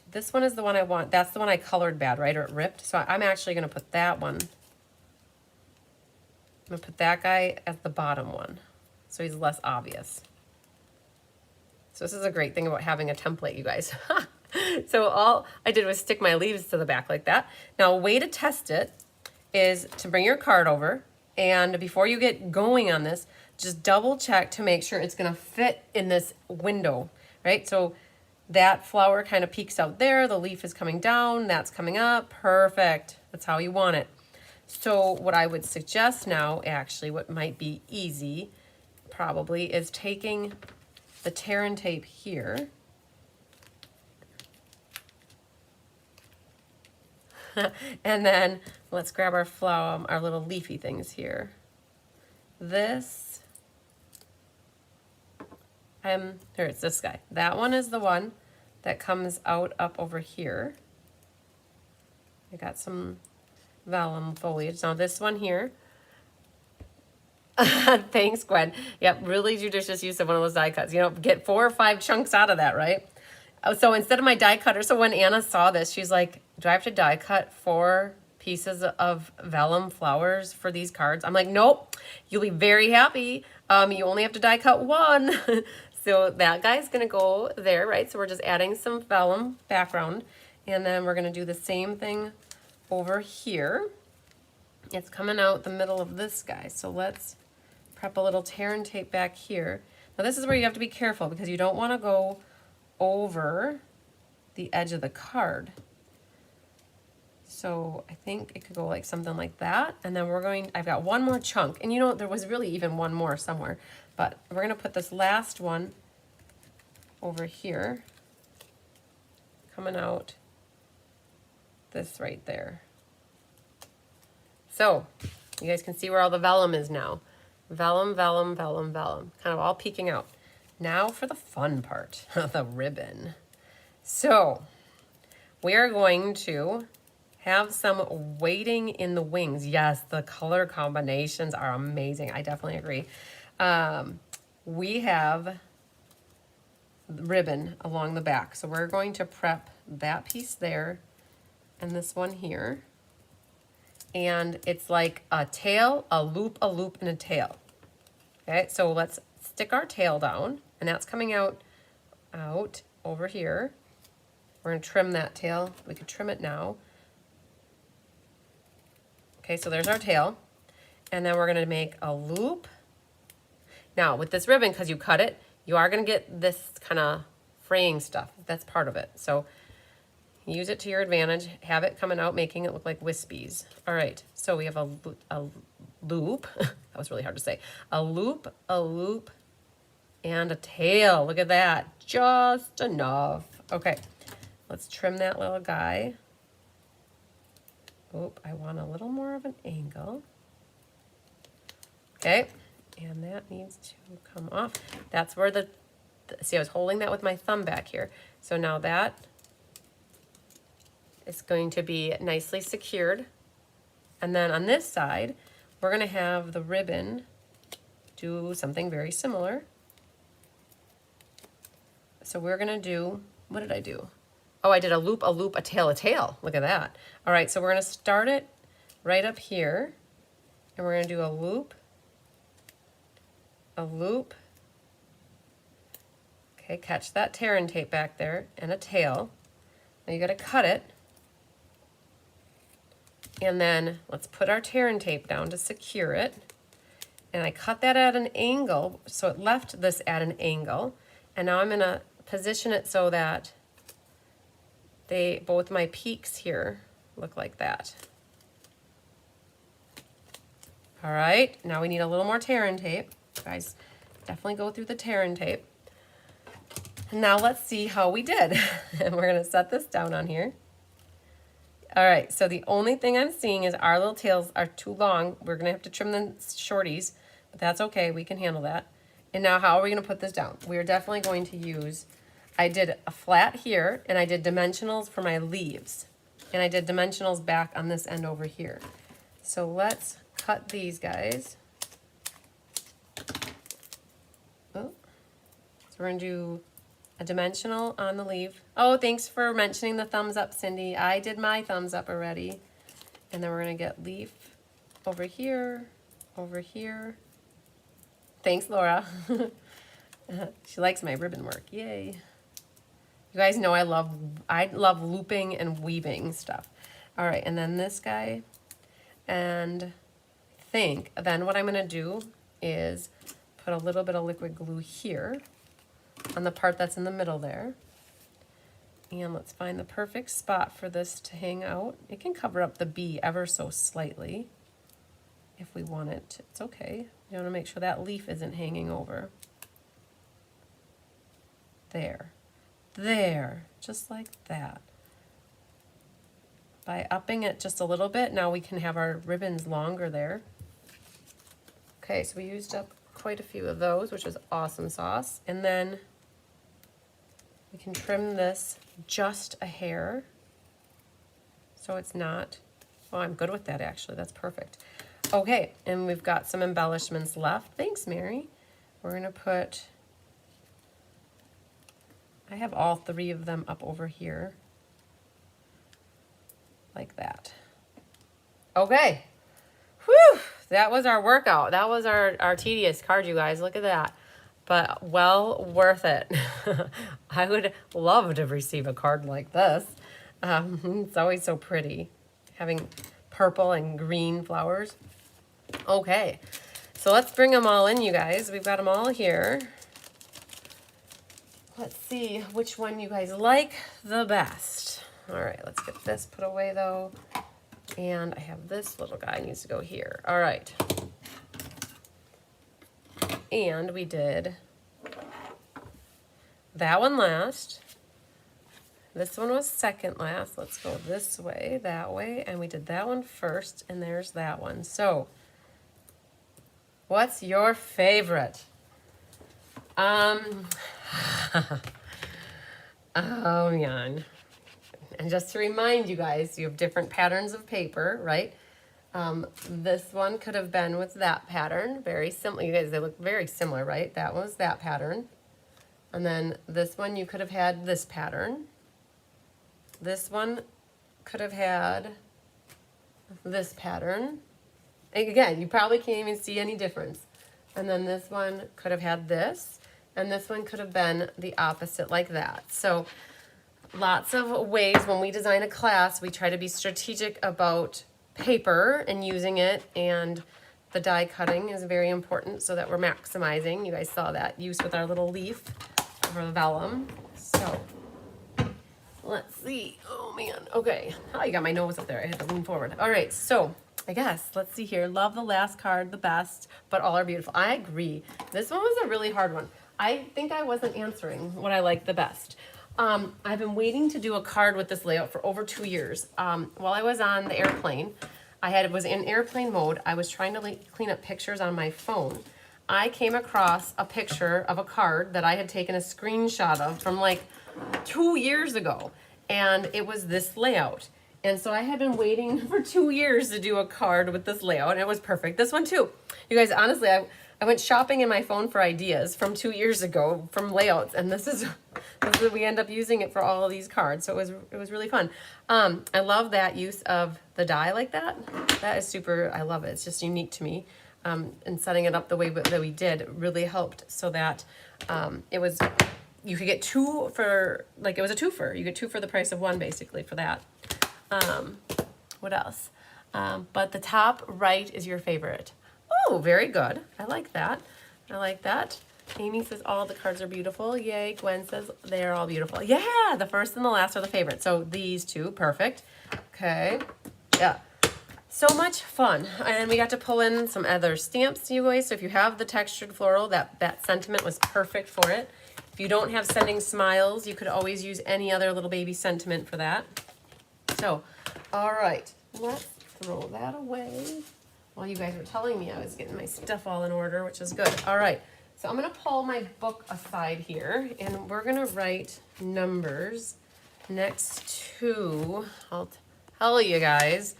this one is the one I want. That's the one I colored bad, right? Or it ripped. So I'm actually gonna put that one. I'm gonna put that guy as the bottom one. So he's less obvious. So this is a great thing about having a template, you guys. So all I did was stick my leaves to the back like that. Now a way to test it is to bring your card over, and before you get going on this, just double check to make sure it's gonna fit in this window, right? So that flower kind of peeks out there, the leaf is coming down, that's coming up, perfect. That's how you want it. So what I would suggest now, actually, what might be easy probably, is taking the tear and tape here. And then let's grab our flower, our little leafy things here. This, here it's this guy. That one is the one that comes out up over here. I got some vellum foliage. Now this one here, Thanks, Gwen. Yep, really judicious use of one of those die cuts. You know, get 4 or 5 chunks out of that, right? So instead of my die cutter, so when Anna saw this, she's like, do I have to die cut 4 pieces of vellum flowers for these cards? I'm like, nope, you'll be very happy. You only have to die cut 1. So that guy's gonna go there, right? So we're just adding some vellum background, and then we're gonna do the same thing over here. It's coming out the middle of this guy. So let's prep a little tear and tape back here. Now this is where you have to be careful because you don't want to go over the edge of the card. So I think it could go like something like that. And then I've got one more chunk. And you know, there was really even one more somewhere. But we're going to put this last one over here. Coming out this right there. So you guys can see where all the vellum is now. Vellum, vellum, vellum, vellum. Kind of all peeking out. Now for the fun part, the ribbon. So we are going to have some weighting in the wings. Yes, the color combinations are amazing. I definitely agree. We have ribbon along the back. So we're going to prep that piece there and this one here. And it's like a tail, a loop, and a tail. Okay, so let's stick our tail down, and that's coming out over here. We're gonna trim that tail. We could trim it now. Okay, so there's our tail. And then we're gonna make a loop. Now with this ribbon, because you cut it, you are gonna get this kind of fraying stuff. That's part of it. So use it to your advantage. Have it coming out, making it look like wispies. All right, so we have a loop. That was really hard to say. A loop, and a tail. Look at that, just enough. Okay, let's trim that little guy. Oop, I want a little more of an angle. Okay, and that needs to come off. That's where see, I was holding that with my thumb back here. So now that is going to be nicely secured. And then on this side, we're going to have the ribbon do something very similar. So we're going to do, what did I do? Oh, I did a loop, a tail, a tail. Look at that. All right, so we're going to start it right up here. And we're going to do a loop. Okay, catch that tear and tape back there, and a tail. Now you got to cut it. And then let's put our tear and tape down to secure it. And I cut that at an angle, so it left this at an angle. And now I'm gonna position it so that both my peaks here look like that. All right, now we need a little more tear and tape. You guys, definitely go through the tear and tape. And now let's see how we did. And we're gonna set this down on here. All right, so the only thing I'm seeing is our little tails are too long. We're gonna have to trim the shorties, but that's okay, we can handle that. And now how are we gonna put this down? We're definitely going to use, I did a flat here, and I did dimensionals for my leaves. And I did dimensionals back on this end over here. So let's cut these guys. Oh. So we're gonna do a dimensional on the leaf. Oh, thanks for mentioning the thumbs up, Cindy. I did my thumbs up already. And then we're gonna get leaf over here, over here. Thanks, Laura. She likes my ribbon work, yay. You guys know I love looping and weaving stuff. All right, and then this guy. And then what I'm gonna do is put a little bit of liquid glue here on the part that's in the middle there. And let's find the perfect spot for this to hang out. It can cover up the bee ever so slightly if we want it. It's okay. You want to make sure that leaf isn't hanging over. There. There. Just like that. By upping it just a little bit, now we can have our ribbons longer there. Okay, so we used up quite a few of those, which was awesome sauce. And then we can trim this just a hair so it's not, oh, I'm good with that actually, that's perfect. Okay, and we've got some embellishments left. Thanks, Mary. We're gonna put, I have all 3 of them up over here, like that. Okay, whew, that was our workout. That was our tedious card, you guys. Look at that. But well worth it. I would love to receive a card like this. It's always so pretty, having purple and green flowers. Okay, so let's bring them all in, you guys. We've got them all here. Let's see which one you guys like the best. All right, let's get this put away though. And I have this little guy needs to go here. All right. And we did that one last. This one was second last. Let's go this way, that way. And we did that one first, and there's that one. So, what's your favorite? Oh, man. And just to remind you guys, you have different patterns of paper, right? This one could have been with that pattern. Very similar. You guys, they look very similar, right? That was that pattern. And then this one, you could have had this pattern. This one could have had this pattern. And again, you probably can't even see any difference. And then this one could have had this. And this one could have been the opposite, like that. So lots of ways when we design a class, we try to be strategic about paper and using it, and the die cutting is very important so that we're maximizing. You guys saw that use with our little leaf for vellum. So let's see. Oh man. Okay. Oh, you got my nose up there. I had to lean forward. All right. So I guess let's see here. Love the last card the best, but all are beautiful. I agree. This one was a really hard one. I think I wasn't answering what I like the best. I've been waiting to do a card with this layout for over 2 years. While I was on the airplane, was in airplane mode. I was trying to clean up pictures on my phone. I came across a picture of a card that I had taken a screenshot of from like 2 years ago, and it was this layout. And so I had been waiting for 2 years to do a card with this layout, and it was perfect. This one too. You guys, honestly, I went shopping in my phone for ideas from 2 years ago from layouts, and this is we end up using it for all of these cards. So it was really fun. I love that use of the die like that. That is super. I love it. It's just unique to me. And setting it up the way that we did really helped so that you could get 2 for, like, it was a twofer. You get 2 for the price of 1 basically for that. What else? But the top right is your favorite. Oh, very good. I like that. I like that. Amy says all the cards are beautiful. Yay. Gwen says they're all beautiful. Yeah, the first and the last are the favorite. So these 2, perfect. Okay. Yeah. So much fun. And we got to pull in some other stamps, you guys. So if you have the textured floral, that sentiment was perfect for it. If you don't have sending smiles, you could always use any other little baby sentiment for that. So, all right. Let's throw that away. While you guys were telling me I was getting my stuff all in order, which is good. All right, so I'm gonna pull my book aside here, and we're gonna write numbers next to, I'll tell you guys.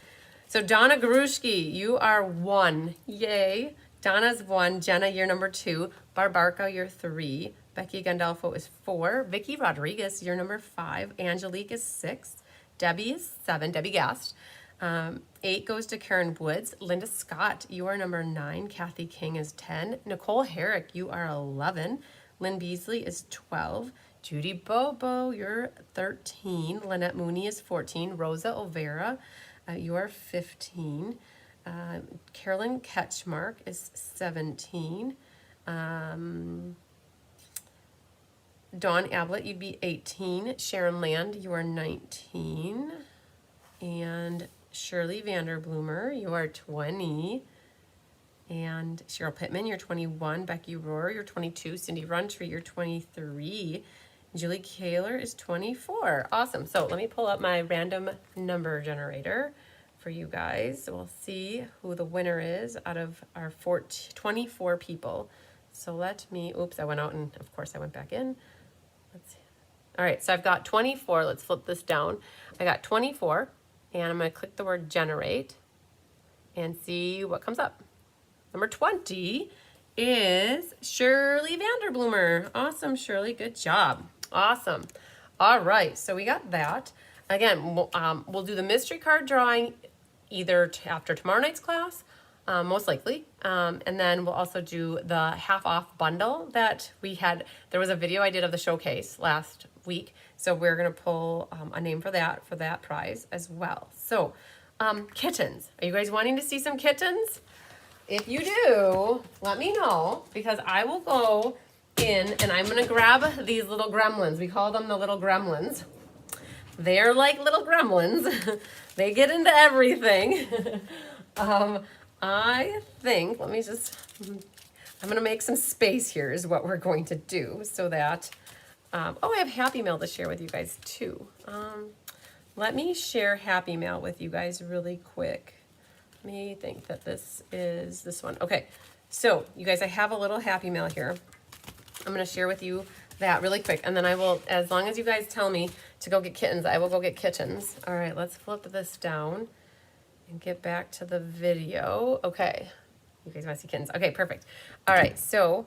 So Donna Garushki, you are 1, yay. Donna's 1, Jenna, you're number 2, Barbarka, you're 3, Becky Gandolfo is 4, Vicky Rodriguez, you're number 5, Angelique is 6, Debbie is 7, Debbie Gast. 8 goes to Karen Woods. Linda Scott, you are number 9. Kathy King is 10. Nicole Herrick, you are 11. Lynn Beasley is 12. Judy Bobo, you're 13. Lynette Mooney is 14. Rosa Overa, you are 15. Carolyn Ketchmark is 17. Dawn Ablett, you'd be 18. Sharon Land, you are 19. And Shirley Vanderbloomer, you are 20. And Cheryl Pittman, you're 21. Becky Rohr, you're 22. Cindy Runtree, you're 23. Julie Kaler is 24. Awesome. So let me pull up my random number generator for you guys. We'll see who the winner is out of our 24 people. So let me, oops, I went out and of course I went back in. Let's see. All right, so I've got 24. Let's flip this down. I got 24. And I'm going to click the word generate. and see what comes up. Number 20 is Shirley Vanderbloomer. Awesome, Shirley. Good job. Awesome. All right, so we got that. Again, we'll do the mystery card drawing either after tomorrow night's class, most likely. And then we'll also do the half off bundle that we had. There was a video I did of the showcase last week. So we're going to pull a name for that prize as well. So kittens. Are you guys wanting to see some kittens? If you do, let me know, because I will go in and I'm going to grab these little gremlins. We call them the little gremlins. They're like little gremlins. They get into everything. I think, I'm going to make some space here is what we're going to do so that, I have Happy Mail to share with you guys too. Let me share Happy Mail with you guys really quick. Let me think that this is this one. Okay, so you guys, I have a little Happy Mail here. I'm going to share with you that really quick, and then I will, as long as you guys tell me to go get kittens, I will go get kittens. All right, let's flip this down and get back to the video. Okay, you guys want to see kittens? Okay, perfect. All right, so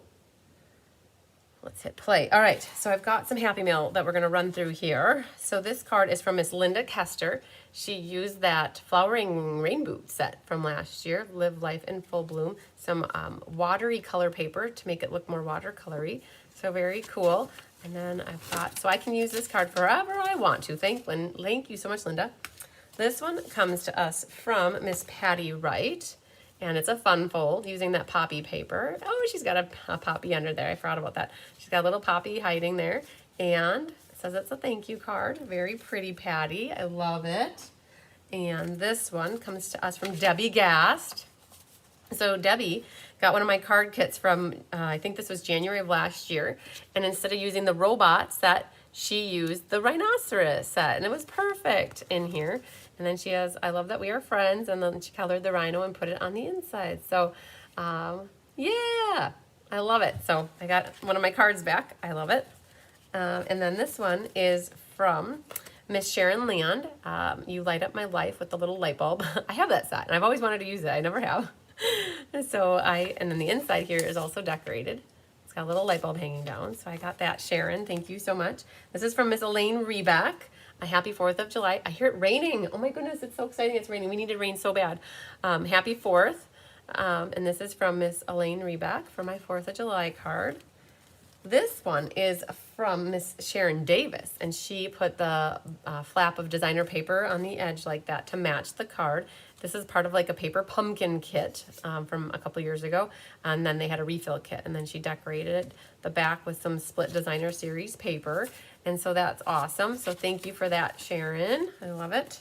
let's hit play. All right, so I've got some Happy Mail that we're going to run through here. So this card is from Miss Linda Kester. She used that flowering rain boot set from last year, Live Life in Full Bloom, some watery color paper to make it look more watercolory. So very cool. And then I've got, so I can use this card forever I want to. Thank you so much, Linda. This one comes to us from Miss Patty Wright. And it's a fun fold using that poppy paper. Oh, she's got a poppy under there. I forgot about that. She's got a little poppy hiding there. And it says it's a thank you card. Very pretty, Patty. I love it. And this one comes to us from Debbie Gast. So Debbie got one of my card kits from, I think this was January of last year. And instead of using the robot set, she used the rhinoceros set. And it was perfect in here. And then she has, I love that we are friends, and then she colored the rhino and put it on the inside. So, yeah, I love it. So I got one of my cards back. I love it. And then this one is from Miss Sharon Land. You light up my life with the little light bulb. I have that set, and I've always wanted to use it. I never have. And then the inside here is also decorated. It's got a little light bulb hanging down. So I got that, Sharon. Thank you so much. This is from Miss Elaine Reback. A happy 4th of July. I hear it raining. Oh my goodness, it's so exciting. It's raining. We needed rain so bad. Happy 4th. And this is from Miss Elaine Reback for my 4th of July card. This one is from Miss Sharon Davis, and she put the flap of designer paper on the edge like that to match the card. This is part of like a paper pumpkin kit from a couple years ago, and then they had a refill kit, and then she decorated the back with some split designer series paper, and so that's awesome. So thank you for that, Sharon. I love it.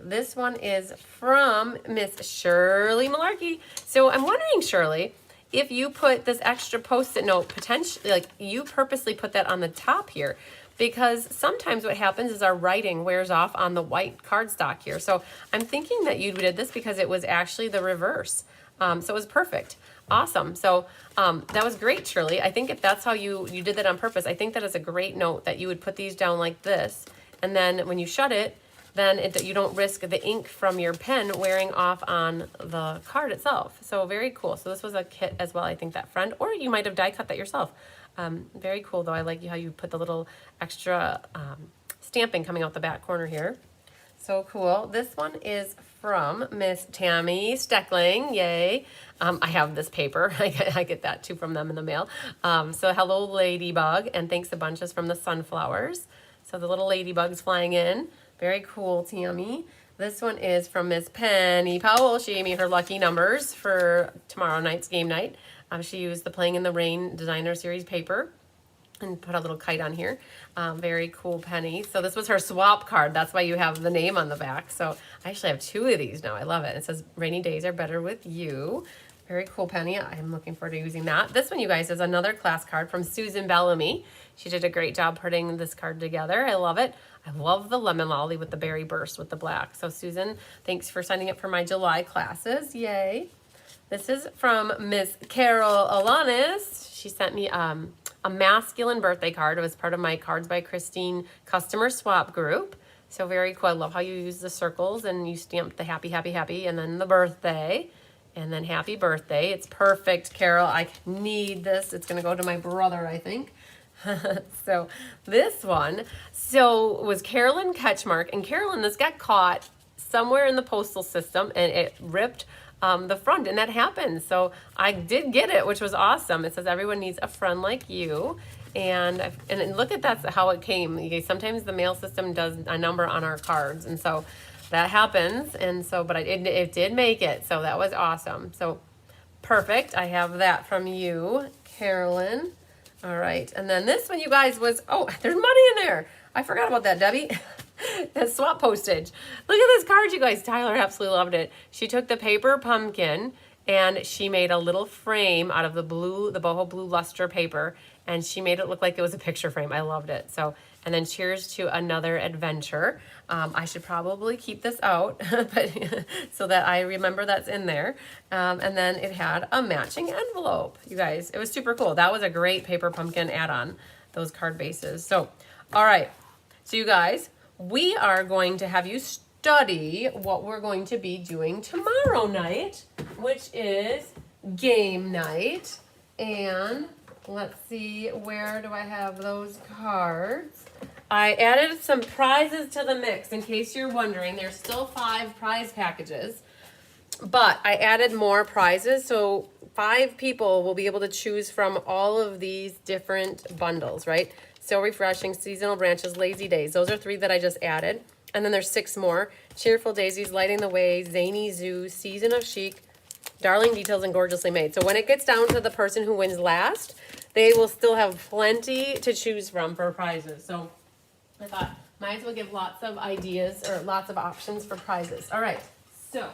This one is from Miss Shirley Malarkey. So I'm wondering, Shirley, if you put this extra Post-it note, potentially, like you purposely put that on the top here, because sometimes what happens is our writing wears off on the white cardstock here. So I'm thinking that you did this because it was actually the reverse. So it was perfect. Awesome. So that was great, Shirley. I think if that's how you did that on purpose, I think that is a great note that you would put these down like this. And then when you shut it, then you don't risk the ink from your pen wearing off on the card itself. So very cool. So this was a kit as well, I think, that friend, or you might have die cut that yourself. Very cool though. I like how you put the little extra stamping coming out the back corner here. So cool. This one is from Miss Tammy Steckling. Yay. I have this paper. I get that too from them in the mail. So hello, Ladybug, and thanks a bunch is from the Sunflowers. So the little ladybugs flying in. Very cool, Tammy. This one is from Miss Penny Powell. She gave me her lucky numbers for tomorrow night's game night. She used the Playing in the Rain Designer Series paper and put a little kite on here. Very cool, Penny. So this was her swap card. That's why you have the name on the back. So I actually have 2 of these now. I love it. It says, rainy days are better with you. Very cool, Penny. I'm looking forward to using that. This one, you guys, is another class card from Susan Bellamy. She did a great job putting this card together. I love it. I love the lemon lolly with the berry burst with the black. So Susan, thanks for signing up for my July classes. Yay. This is from Miss Carol Alanis. She sent me a masculine birthday card. It was part of my Cards by Christine customer swap group. So very cool. I love how you use the circles and you stamp the happy, happy, happy, and then the birthday, and then happy birthday. It's perfect, Carol. I need this. It's going to go to my brother, I think. So this one, was Carolyn Ketchmark, and Carolyn, this got caught somewhere in the postal system and it ripped the front, and that happened. So I did get it, which was awesome. It says everyone needs a friend like you. And look at that's how it came. Sometimes the mail system does a number on our cards, and so that happens. And so, but it did make it, so that was awesome. So perfect. I have that from you, Carolyn. All right, and then this one, you guys, was, oh, there's money in there. I forgot about that, Debbie. That's swap postage. Look at this card, you guys. Tyler absolutely loved it. She took the paper pumpkin and she made a little frame out of the boho blue luster paper, and she made it look like it was a picture frame. I loved it. So, and then cheers to another adventure. I should probably keep this out but so that I remember that's in there. And then it had a matching envelope. You guys, it was super cool. That was a great paper pumpkin add-on, those card bases. So, all right. So you guys, we are going to have you study what we're going to be doing tomorrow night, which is game night. And let's see, where do I have those cards? I added some prizes to the mix in case you're wondering. There's still 5 prize packages, but I added more prizes. So 5 people will be able to choose from all of these different bundles, right? So Refreshing, Seasonal Branches, Lazy Days. Those are 3 that I just added. And then there's 6 more. Cheerful Daisies, Lighting the Way, Zany Zoo, Season of Chic, Darling Details, and Gorgeously Made. So when it gets down to the person who wins last, they will still have plenty to choose from for prizes. So I thought, might as well give lots of ideas or lots of options for prizes. All right, so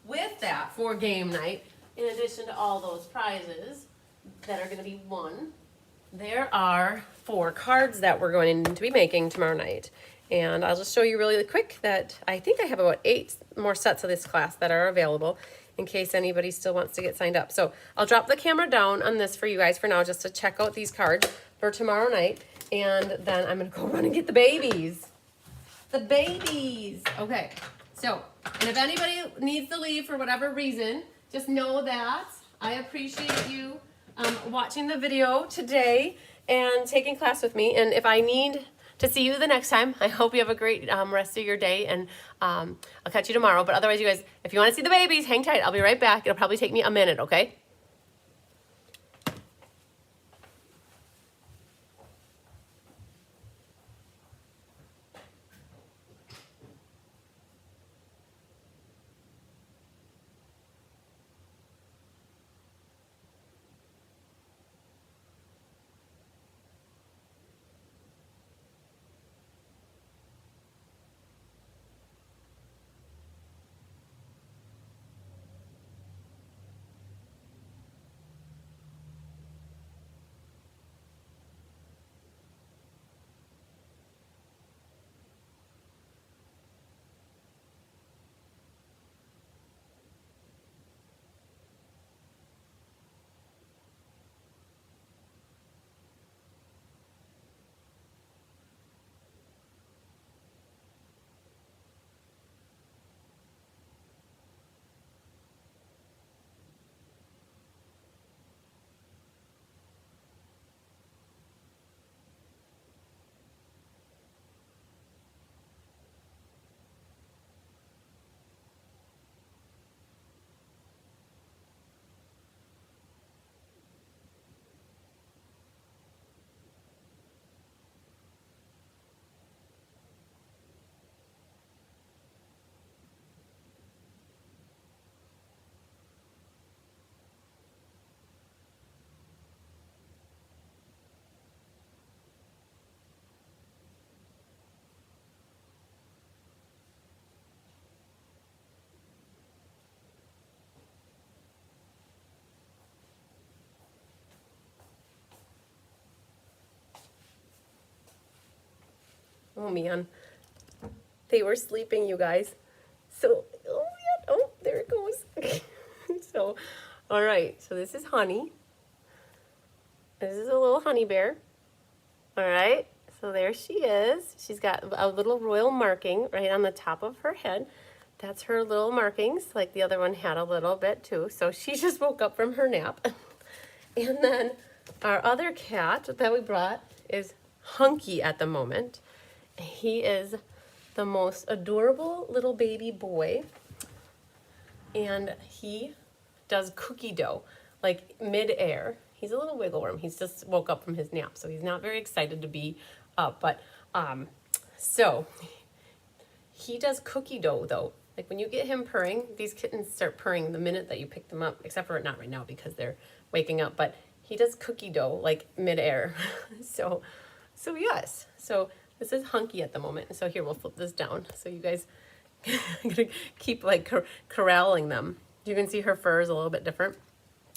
with that, for game night, in addition to all those prizes that are going to be won, there are 4 cards that we're going to be making tomorrow night. And I'll just show you really quick that I think I have about 8 more sets of this class that are available in case anybody still wants to get signed up. So I'll drop the camera down on this for you guys for now, just to check out these cards for tomorrow night. And then I'm going to go run and get the babies. The babies. Okay. So, and if anybody needs to leave for whatever reason, just know that I appreciate you watching the video today and taking class with me. And if I need to see you the next time, I hope you have a great rest of your day, and I'll catch you tomorrow. But otherwise, you guys, if you want to see the babies, hang tight. I'll be right back. It'll probably take me a minute, okay? Oh man, they were sleeping, you guys. So, oh yeah, oh, there it goes. So, all right, so this is Honey. This is a little honey bear. All right, So there she is. She's got a little royal marking right on the top of her head. That's her little markings, like the other one had a little bit too. So she just woke up from her nap. And then our other cat that we brought is Hunky at the moment. He is the most adorable little baby boy. And he does cookie dough, like mid-air. He's a little wiggle worm. He's just woke up from his nap, so he's not very excited to be up. But so he does cookie dough though. Like when you get him purring, these kittens start purring the minute that you pick them up, except for not right now because they're waking up. But he does cookie dough like mid-air. so yes. So this is Hunky at the moment. So here, we'll flip this down so you guys. I'm gonna keep like corralling them. You can see her fur is a little bit different.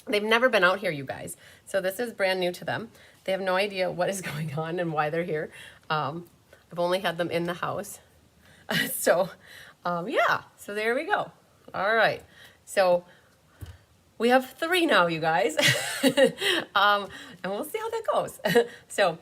They've never been out here, you guys. So this is brand new to them. They have no idea what is going on and why they're here. I've only had them in the house. Yeah, so there we go. All right, so we have 3 now, you guys. And we'll see how that goes. So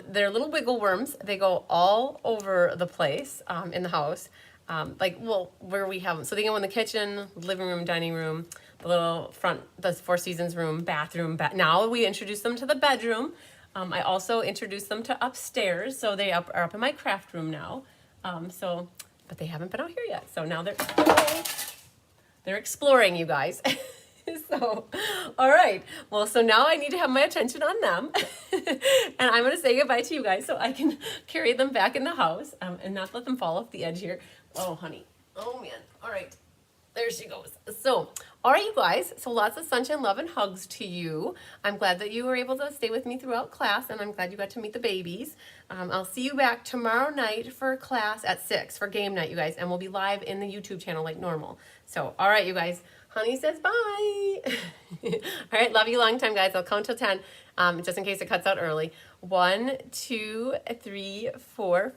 they're little wiggle worms. They go all over the place in the house. Where we have them. So they go in the kitchen, living room, dining room, the little front, the Four Seasons room, bathroom. Now we introduce them to the bedroom. I also introduced them to upstairs. So they are up in my craft room now. But they haven't been out here yet. So now they're exploring, you guys. So, all right. Well, so now I need to have my attention on them. And I'm going to say goodbye to you guys so I can carry them back in the house and not let them fall off the edge here. Oh, honey. Oh, man. All right. There she goes. So, all right, you guys. So lots of sunshine, love, and hugs to you. I'm glad that you were able to stay with me throughout class, and I'm glad you got to meet the babies. I'll see you back tomorrow night for class at 6 for game night, you guys, and we'll be live in the YouTube channel like normal. So, all right, you guys. Honey says bye. All right, love you long time, guys. I'll count till 10, just in case it cuts out early. 1, 2, 3, 4,